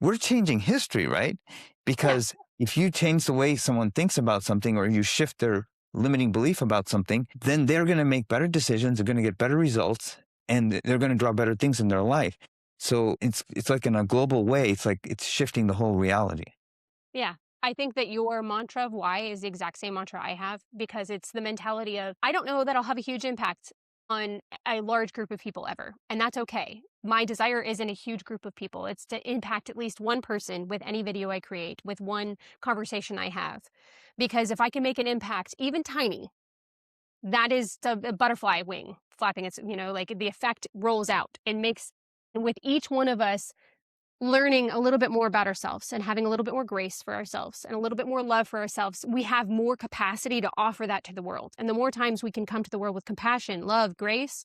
we're changing history, right? Yeah. Because if you change the way someone thinks about something or you shift their limiting belief about something, then they're going to make better decisions, they're going to get better results, and they're going to draw better things in their life. So it's like in a global way, it's like it's shifting the whole reality. Yeah. I think that your mantra of why is the exact same mantra I have because it's the mentality of, I don't know that I'll have a huge impact on a large group of people ever. And that's okay. My desire isn't a huge group of people. It's to impact at least one person with any video I create, with one conversation I have. Because if I can make an impact, even tiny, that is a butterfly wing flapping. It's, like the effect rolls out and makes, and with each one of us learning a little bit more about ourselves and having a little bit more grace for ourselves and a little bit more love for ourselves, we have more capacity to offer that to the world. And the more times we can come to the world with compassion, love, grace,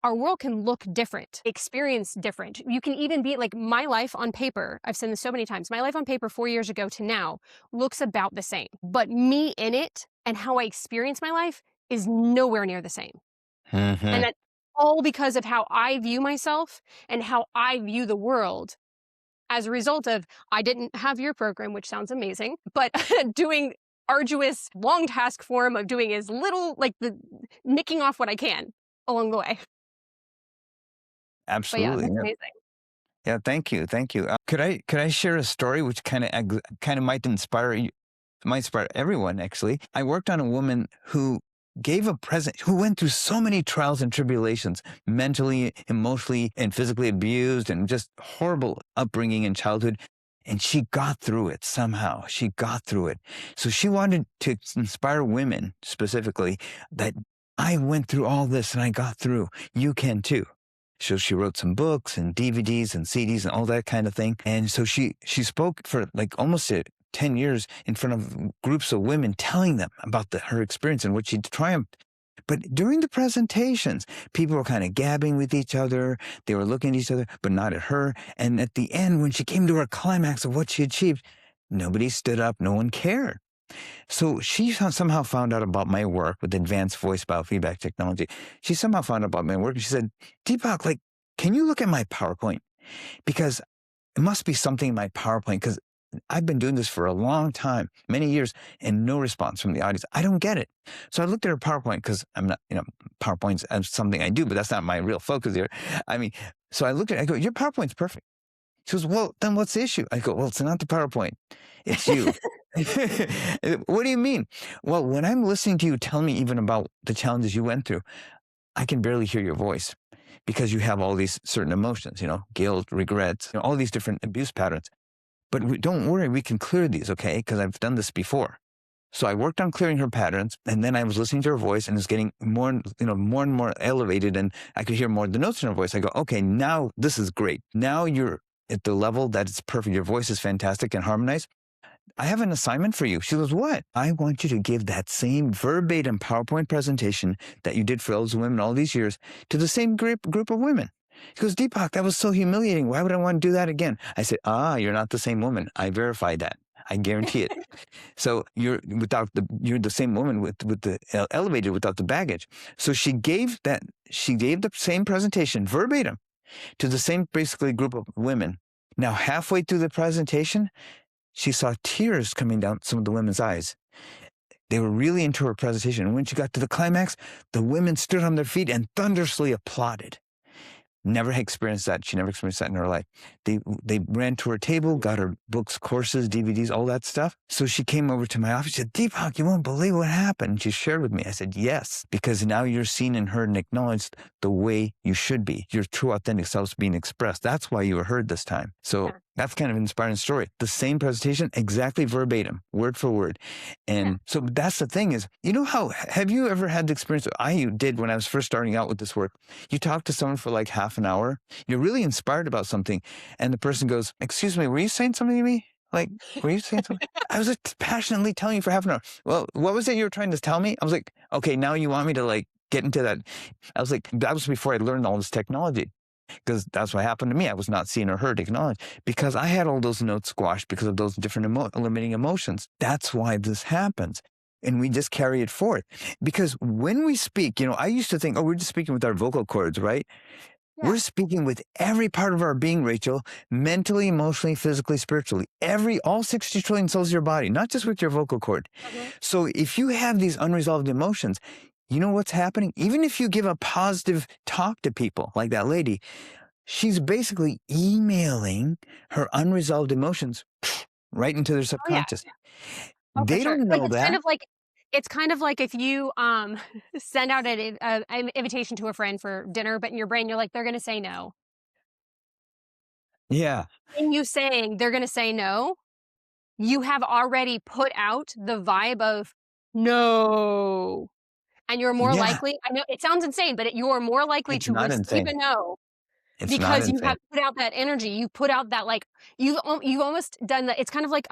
our world can look different, experience different. You can even be like my life on paper. I've said this so many times. My life on paper 4 years ago to now looks about the same, but me in it and how I experience my life is nowhere near the same. And Hmm. that's all because of how I view myself and how I view the world as a result of I didn't have your program, which sounds amazing, but doing arduous, long task form of doing as little, like the nicking off what I can along the way. But yeah, Absolutely. that's Yeah. amazing. Yeah, thank you, thank you. Could I share a story which kind of might inspire you, might inspire everyone? Actually, I worked on a woman who gave a present, who went through so many trials and tribulations, mentally, emotionally, and physically abused, and just horrible upbringing in childhood. And she got through it somehow. She got through it. So she wanted to inspire women specifically that I went through all this and I got through. You can too. So she wrote some books and DVDs and CDs and all that kind of thing. And so she spoke for like almost 10 years in front of groups of women, telling them about her experience and what she triumphed. But during the presentations, people were kind of gabbing with each other. They were looking at each other, but not at her. And at the end, when she came to her climax of what she achieved, nobody stood up. No one cared. So she somehow found out about my work with advanced voice biofeedback technology. She somehow found out about my work. And she said, Deepak, like, can you look at my PowerPoint? Because it must be something in my PowerPoint because I've been doing this for a long time, many years, and no response from the audience. I don't get it. So I looked at her PowerPoint because I'm not, PowerPoint's something I do, but that's not my real focus here. I mean, so I looked at it, I go, your PowerPoint's perfect. She goes, well, then what's the issue? I go, well, it's not the PowerPoint. It's you. What do you mean? Well, when I'm listening to you tell me even about the challenges you went through, I can barely hear your voice because you have all these certain emotions, guilt, regrets, all these different abuse patterns. But don't worry, we can clear these, okay? Because I've done this before. So I worked on clearing her patterns, and then I was listening to her voice, and it's getting more, more and more elevated, and I could hear more of the notes in her voice. I go, okay, now this is great. Now you're at the level that it's perfect. Your voice is fantastic and harmonized. I have an assignment for you. She goes, what? I want you to give that same verbatim PowerPoint presentation that you did for those women all these years to the same group of women. She goes, Deepak, that was so humiliating. Why would I want to do that again? I said, you're not the same woman. I verified that. I guarantee it. So you're the same woman with the elevated without the baggage. So she gave the same presentation verbatim to the same basically group of women. Now, halfway through the presentation, she saw tears coming down some of the women's eyes. They were really into her presentation. And when she got to the climax, the women stood on their feet and thunderously applauded. Never experienced that. She never experienced that in her life. They ran to her table, got her books, courses, DVDs, all that stuff. So she came over to my office. She said, Deepak, you won't believe what happened. And she shared with me. I said, yes, because now you're seen and heard and acknowledged the way you should be. Your true, authentic self's being expressed. That's why you were heard this time. So Yeah. that's kind of an inspiring story. The same presentation, exactly verbatim, word for word. And so that's the thing is, you know how, have you ever had the experience I did when I was first starting out with this work? You talk to someone for like half an hour, you're really inspired about something, and the person goes, excuse me, were you saying something to me? Like, were you saying something? I was like, passionately telling you for half an hour. Well, what was it you were trying to tell me? I was like, okay, now you want me to like get into that. I was like, that was before I learned all this technology. Because that's what happened to me. I was not seen or heard, acknowledged, because I had all those notes squashed because of those different limiting emotions. That's why this happens. And we just carry it forth. Because when we speak, I used to think, oh, we're just speaking with our vocal cords, right? Yeah. We're speaking with every part of our being, Rachel, mentally, emotionally, physically, spiritually, all 60 trillion cells of your body, not just with your vocal cord. So if you have these unresolved emotions, you know what's happening? Even if you give a positive talk to people like that lady, she's basically emailing her unresolved emotions right into their Oh, yeah. subconscious. Oh, for They sure. don't Like, know that. it's kind of like if you, send out an invitation to a friend for dinner, but in your brain, you're like, "They're gonna say no." Yeah. And you saying, "They're gonna say no," you have already put out the vibe of, "No." And you're more Yeah. likely, I know it sounds insane, but you're more likely It's to not receive insane. a no It's not because you insane. have put out that energy. You put out that, like, you've almost done that. It's kind of like,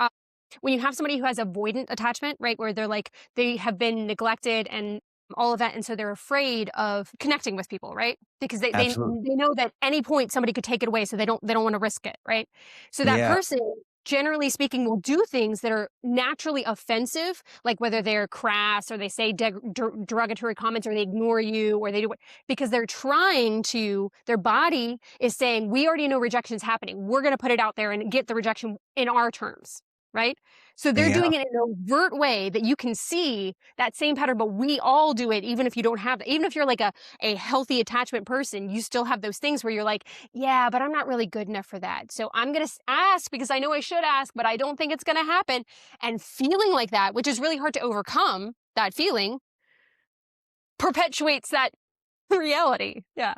when you have somebody who has avoidant attachment, right, where they're like, they have been neglected and all of that, and so they're afraid of connecting with people, right? Because Absolutely. they know that any point somebody could take it away, so they don't want to risk it, right? So that Yeah. person, generally speaking, will do things that are naturally offensive, like whether they're crass or they say derogatory comments or they ignore you or they do it because they're trying to, their body is saying, we already know rejection is happening. We're going to put it out there and get the rejection in our terms. Right. So they're Yeah. doing it in an overt way that you can see that same pattern, but we all do it, even if you don't have, even if you're like a healthy attachment person, you still have those things where you're like, yeah, but I'm not really good enough for that. So I'm going to ask because I know I should ask, but I don't think it's going to happen. And feeling like that, which is really hard to overcome, that feeling perpetuates that reality. Yeah.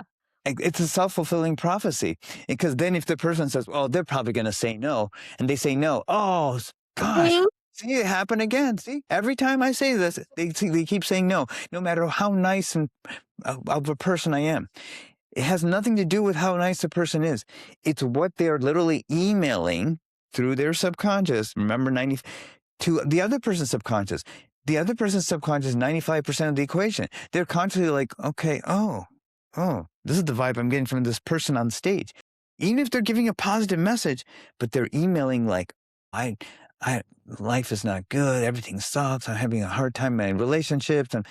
It's a self-fulfilling prophecy, because then if the person says, oh, they're probably going to say no, and they say no, oh, gosh, Mhm. see it happen again. See, every time I say this, they keep saying no, no matter how nice and of a person I am. It has nothing to do with how nice the person is. It's what they are literally emailing through their subconscious. Remember, to the other person's subconscious. The other person's subconscious is 95% of the equation. They're consciously like, okay, this is the vibe I'm getting from this person on stage. Even if they're giving a positive message, but they're emailing like, I, life is not good. Everything sucks. I'm having a hard time in my relationships. And,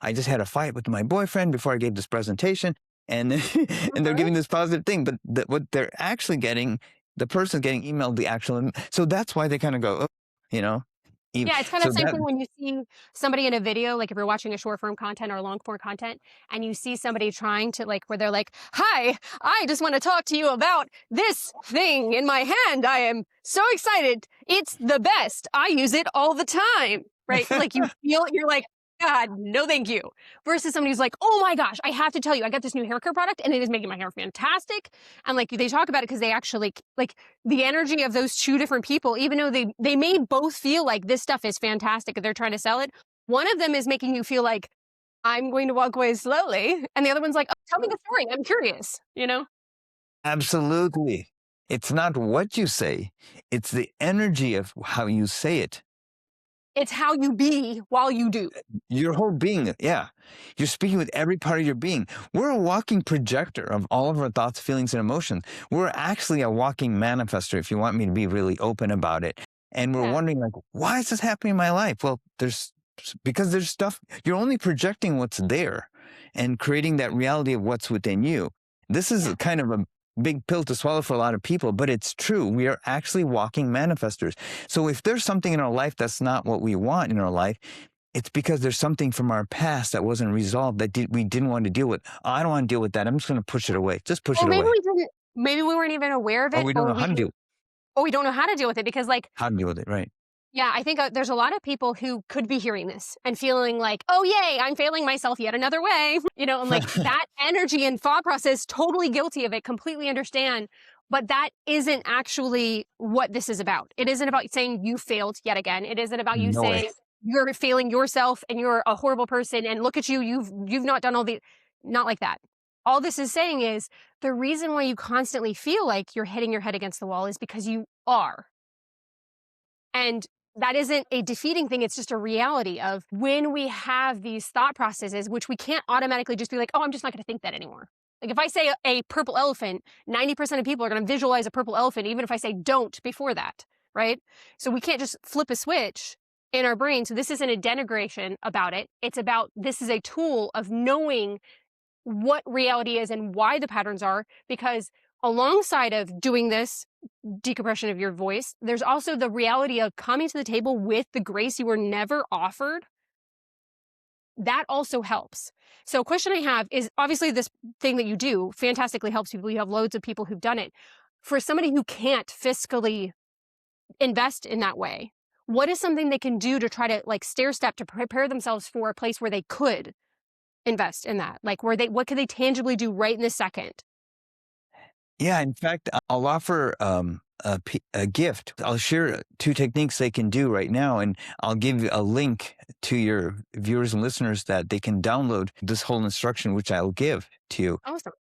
I just had a fight with my boyfriend before I gave this presentation. And, and they're giving this positive thing, but what they're actually getting, the person's getting emailed the actual, so that's why they kind of go, oh, you know, Yeah, it's kind of so the same that, thing when you see somebody in a video, like if you're watching a short form content or long form content, and you see somebody trying to like, where they're like, hi, I just want to talk to you about this thing in my hand. I am so excited. It's the best. I use it all the time, right? Like you feel, you're like, God, no, thank you. Versus somebody who's like, oh my gosh, I have to tell you, I got this new hair care product and it is making my hair fantastic. And like they talk about it because they actually like the energy of those two different people, even though they may both feel like this stuff is fantastic and they're trying to sell it, one of them is making you feel like I'm going to walk away slowly, and the other one's like, oh, tell me the story, I'm curious, you know? absolutely. It's not what you say, it's the energy of how you say it. It's how you be while you do. Your whole being, yeah. You're speaking with every part of your being. We're a walking projector of all of our thoughts, feelings, and emotions. We're actually a walking manifester, if you want me to be really open about it. And we're Yeah. wondering, like, why is this happening in my life? Well, because there's stuff, you're only projecting what's there and creating that reality of what's within you. This is kind of a big pill to swallow for a lot of people, but it's true. We are actually walking manifestors. So if there's something in our life that's not what we want in our life, it's because there's something from our past that wasn't resolved that we didn't want to deal with. Oh, I don't want to deal with that. I'm just going to push it away. Just push Or it maybe away. we didn't, maybe we weren't even aware of Or it, we don't know how to deal. or we don't know how to deal with it because, like, How to deal with it, right? yeah, I think there's a lot of people who could be hearing this and feeling like, oh, yay, I'm failing myself yet another way. And like that energy and thought process, totally guilty of it, completely understand. But that isn't actually what this is about. It isn't about saying you failed yet again. It isn't about you No way. saying you're failing yourself and you're a horrible person and look at you, you've not done all the, not like that. All this is saying is the reason why you constantly feel like you're hitting your head against the wall is because you are. And that isn't a defeating thing. It's just a reality of when we have these thought processes, which we can't automatically just be like, oh, I'm just not going to think that anymore. Like if I say a purple elephant, 90% of people are going to visualize a purple elephant, even if I say don't before that, right? So we can't just flip a switch in our brain. So this isn't a denigration about it. It's about, this is a tool of knowing what reality is and why the patterns are, because alongside of doing this decompression of your voice, there's also the reality of coming to the table with the grace you were never offered. That also helps. So a question I have is, obviously this thing that you do fantastically helps people. You have loads of people who've done it. For somebody who can't fiscally invest in that way, what is something they can do to try to like stair step to prepare themselves for a place where they could invest in that? Like what could they tangibly do right in this second? Yeah, in fact, I'll offer a gift. I'll share 2 techniques they can do right now, and I'll give a link to your viewers and listeners that they can download this whole instruction, which I'll give to you, Awesome.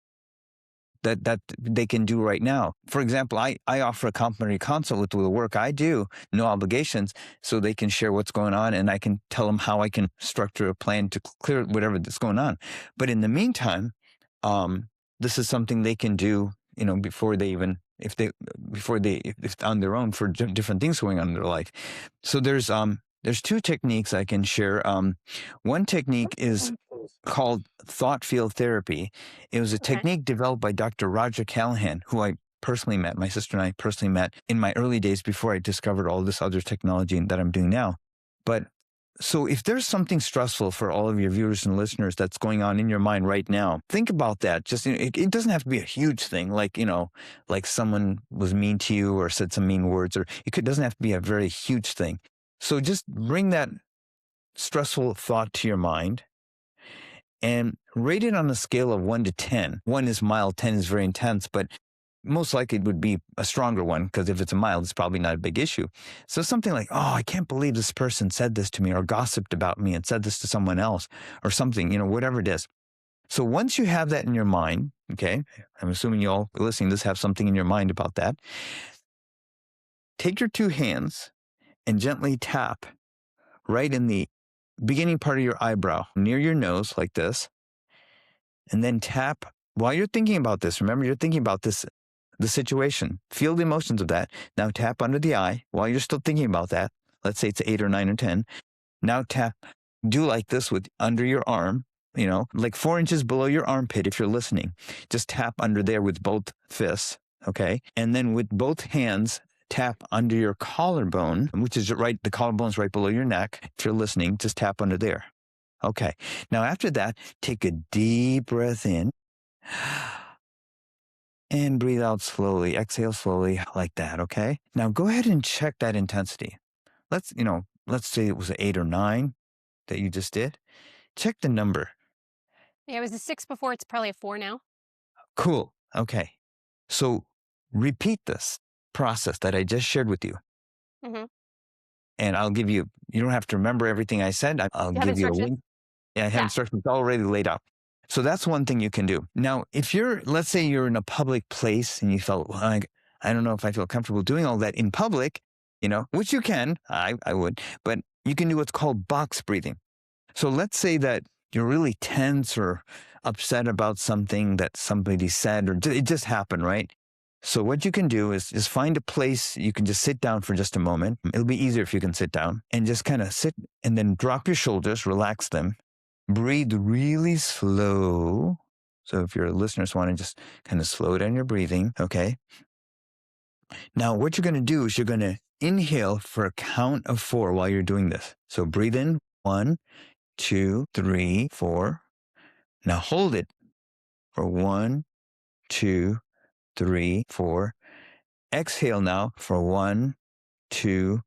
that they can do right now. For example, I offer a complimentary consult with the work I do, no obligations, so they can share what's going on, and I can tell them how I can structure a plan to clear whatever that's going on. But in the meantime, this is something they can do, before they even, if on their own for different things going on in their life. So there's 2 techniques I can share. One technique is called thought field therapy. It was a Okay. technique developed by Dr. Roger Callahan, who I personally met. My sister and I personally met in my early days before I discovered all this other technology that I'm doing now. But so if there's something stressful for all of your viewers and listeners that's going on in your mind right now, think about that. Just, it doesn't have to be a huge thing, like, like someone was mean to you or said some mean words, or doesn't have to be a very huge thing. So just bring that stressful thought to your mind and rate it on a scale of 1 to 10. 1 is mild, 10 is very intense, but most likely it would be a stronger one, because if it's a mild, it's probably not a big issue. So something like, oh, I can't believe this person said this to me or gossiped about me and said this to someone else or something, whatever it is. So once you have that in your mind, okay, I'm assuming you all listening to this have something in your mind about that, take your 2 hands and gently tap right in the beginning part of your eyebrow near your nose like this, and then tap while you're thinking about this. Remember, you're thinking about this, the situation. Feel the emotions of that. Now tap under the eye while you're still thinking about that. Let's say it's 8 or 9 or 10. Now tap, do like this with under your arm, like 4 inches below your armpit if you're listening. Just tap under there with both fists, okay? And then with both hands, tap under your collarbone, which is right, the collarbone is right below your neck. If you're listening, just tap under there. Okay. Now after that, take a deep breath in and breathe out slowly. Exhale slowly like that, okay? Now go ahead and check that intensity. Let's say it was an 8 or 9 that you just did. Check the number. Yeah, it was a 6 before. It's probably a 4 now. Cool. Okay. So repeat this process that I just shared with you. Mm-hmm. And I'll give you, you don't have to remember everything I said. I'll You have give you a instructions? link. Yeah, I have Yeah. instructions already laid out. So that's one thing you can do. Now, if let's say you're in a public place and you felt, well, I don't know if I feel comfortable doing all that in public, which you can, I would, but you can do what's called box breathing. So let's say that you're really tense or upset about something that somebody said, or it just happened, right? So what you can do is just find a place you can just sit down for just a moment. It'll be easier if you can sit down and just kind of sit and then drop your shoulders, relax them, breathe really slow. So if your listeners want to just kind of slow down your breathing, okay? Now what you're going to do is you're going to inhale for a count of 4 while you're doing this. So breathe in 1, 2, 3, 4. Now hold it for 1, 2, 3, 4. Exhale now for 1, 2,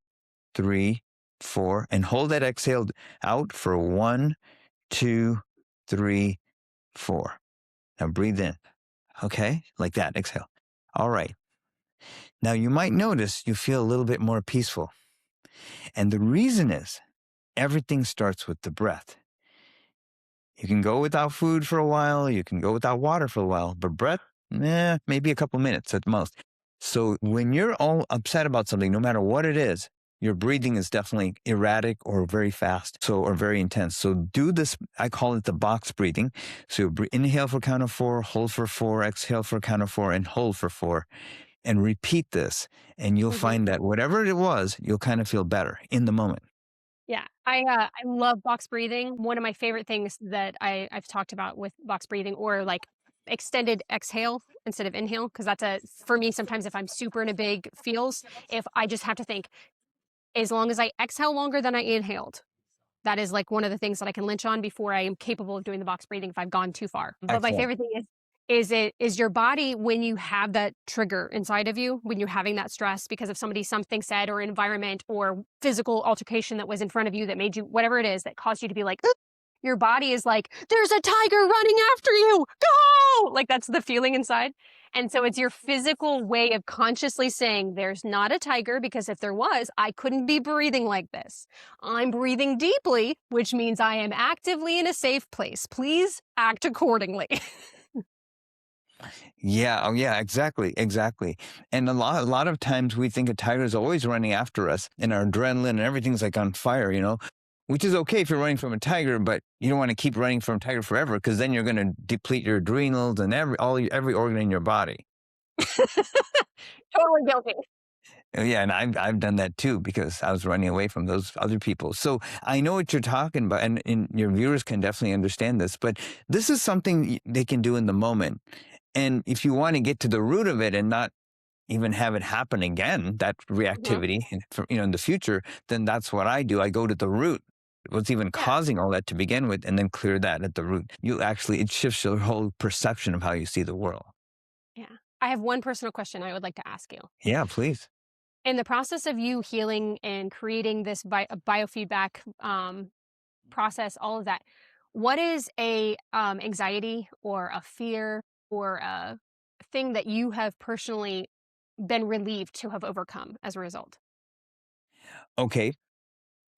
3, 4. And hold that exhale out for 1, 2, 3, 4. Now breathe in. Okay, like that. Exhale. All right. Now you might notice you feel a little bit more peaceful. And the reason is everything starts with the breath. You can go without food for a while, you can go without water for a while, but breath, maybe a couple minutes at the most. So when you're all upset about something, no matter what it is, your breathing is definitely erratic or very fast, or very intense. So do this, I call it the box breathing. So inhale for a count of 4, hold for 4, exhale for a count of 4, and hold for 4. And repeat this, and you'll find that whatever it was, you'll kind of feel better in the moment. Yeah, I love box breathing. One of my favorite things that I've talked about with box breathing, or like extended exhale instead of inhale, because for me, sometimes if I'm super in a big feels, if I just have to think, as long as I exhale longer than I inhaled, that is like one of the things that I can lynch on before I am capable of doing the box breathing if I've gone too far. But my Excellent. favorite thing is your body, when you have that trigger inside of you, when you're having that stress because of something said, or environment, or physical altercation that was in front of you that made you, whatever it is that caused you to be like, "Ugh," your body is like, there's a tiger running after you, go! Like that's the feeling inside. And so it's your physical way of consciously saying, there's not a tiger, because if there was, I couldn't be breathing like this. I'm breathing deeply, which means I am actively in a safe place. Please act accordingly. Yeah, oh yeah, exactly, exactly. And a lot of times we think a tiger is always running after us, and our adrenaline and everything's like on fire, which is okay if you're running from a tiger, but you don't want to keep running from a tiger forever, because then you're going to deplete your adrenals and every organ in your body. Totally guilty. Yeah, and I've done that too, because I was running away from those other people. So I know what you're talking about, and your viewers can definitely understand this. But this is something they can do in the moment. And if you want to get to the root of it and not even have it happen again, that Mhm. reactivity, in the future, then that's what I do. I go to the root. What's even Yeah, causing all that to begin with, and then clear that at the root. It shifts your whole perception of how you see the world. yeah. I have one personal question I would like to ask you. Yeah, please. In the process of you healing and creating this biofeedback process, all of that, what is a anxiety or a fear or a thing that you have personally been relieved to have overcome as a result? Okay.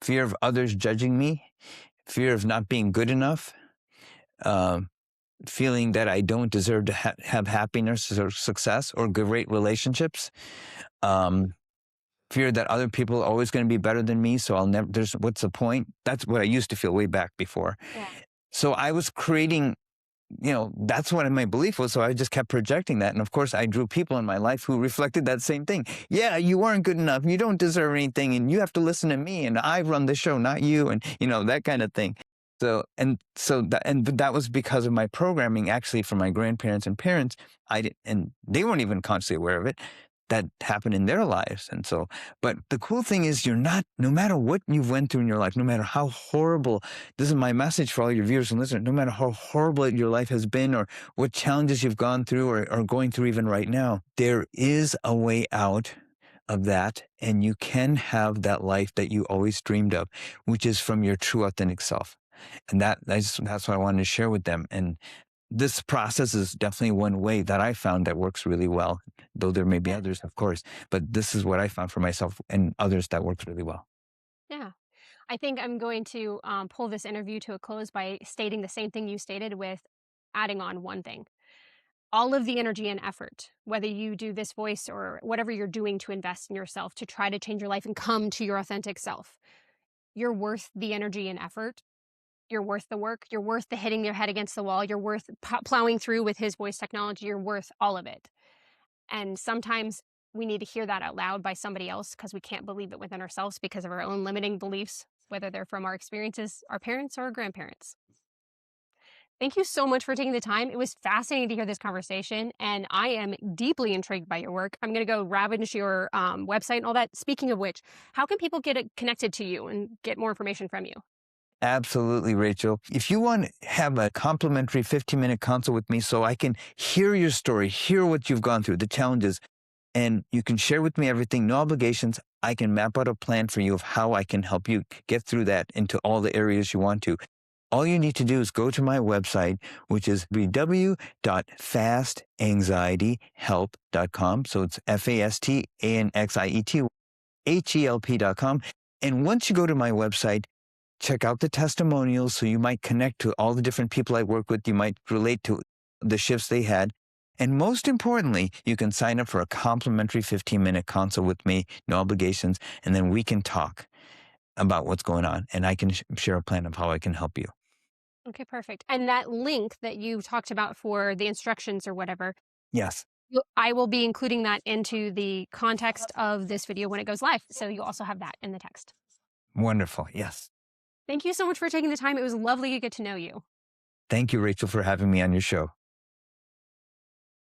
Fear of others judging me, fear of not being good enough, um, feeling that I don't deserve to have happiness or success or great relationships, um, fear that other people are always going to be better than me, so I'll never. What's the point? That's what I used to feel way back before. Yeah. So I was creating. That's what my belief was. So I just kept projecting that. And of course, I drew people in my life who reflected that same thing. Yeah, you weren't good enough. You don't deserve anything. And you have to listen to me. And I run the show, not you. And, that kind of thing. But that was because of my programming, actually, from my grandparents and parents. And they weren't even consciously aware of it. That happened in their lives. But the cool thing is, no matter what you've went through in your life, no matter how horrible, this is my message for all your viewers and listeners, no matter how horrible your life has been, or what challenges you've gone through or are going through even right now, there is a way out of that. And you can have that life that you always dreamed of, which is from your true authentic self. And that's what I wanted to share with them. And this process is definitely one way that I found that works really well, though there may be Yeah. others, of course. But this is what I found for myself and others that works really well. Yeah. I think I'm going to pull this interview to a close by stating the same thing you stated, with adding on one thing. All of the energy and effort, whether you do this voice or whatever you're doing to invest in yourself to try to change your life and come to your authentic self, you're worth the energy and effort. You're worth the work. You're worth the hitting your head against the wall. You're worth plowing through with his voice technology. You're worth all of it. And sometimes we need to hear that out loud by somebody else, because we can't believe it within ourselves because of our own limiting beliefs, whether they're from our experiences, our parents, or our grandparents. Thank you so much for taking the time. It was fascinating to hear this conversation, and I am deeply intrigued by your work. I'm going to go ravage your website and all that. Speaking of which, how can people get connected to you and get more information from you? Absolutely, Rachel. If you want to have a complimentary 15-minute consult with me so I can hear your story, hear what you've gone through, the challenges, and you can share with me everything, no obligations, I can map out a plan for you of how I can help you get through that into all the areas you want to. All you need to do is go to my website, which is www.fastanxietyhelp.com. So it's FASTANXIETHELP.com. And once you go to my website, check out the testimonials. So you might connect to all the different people I work with. You might relate to the shifts they had. And most importantly, you can sign up for a complimentary 15-minute consult with me, no obligations, and then we can talk about what's going on, and I can share a plan of how I can help you. Okay, perfect. And that link that you talked about for the instructions or whatever, Yes. I will be including that into the context of this video when it goes live. So you'll also have that in the text. Wonderful. Yes. Thank you so much for taking the time. It was lovely to get to know you. Thank you, Rachel, for having me on your show.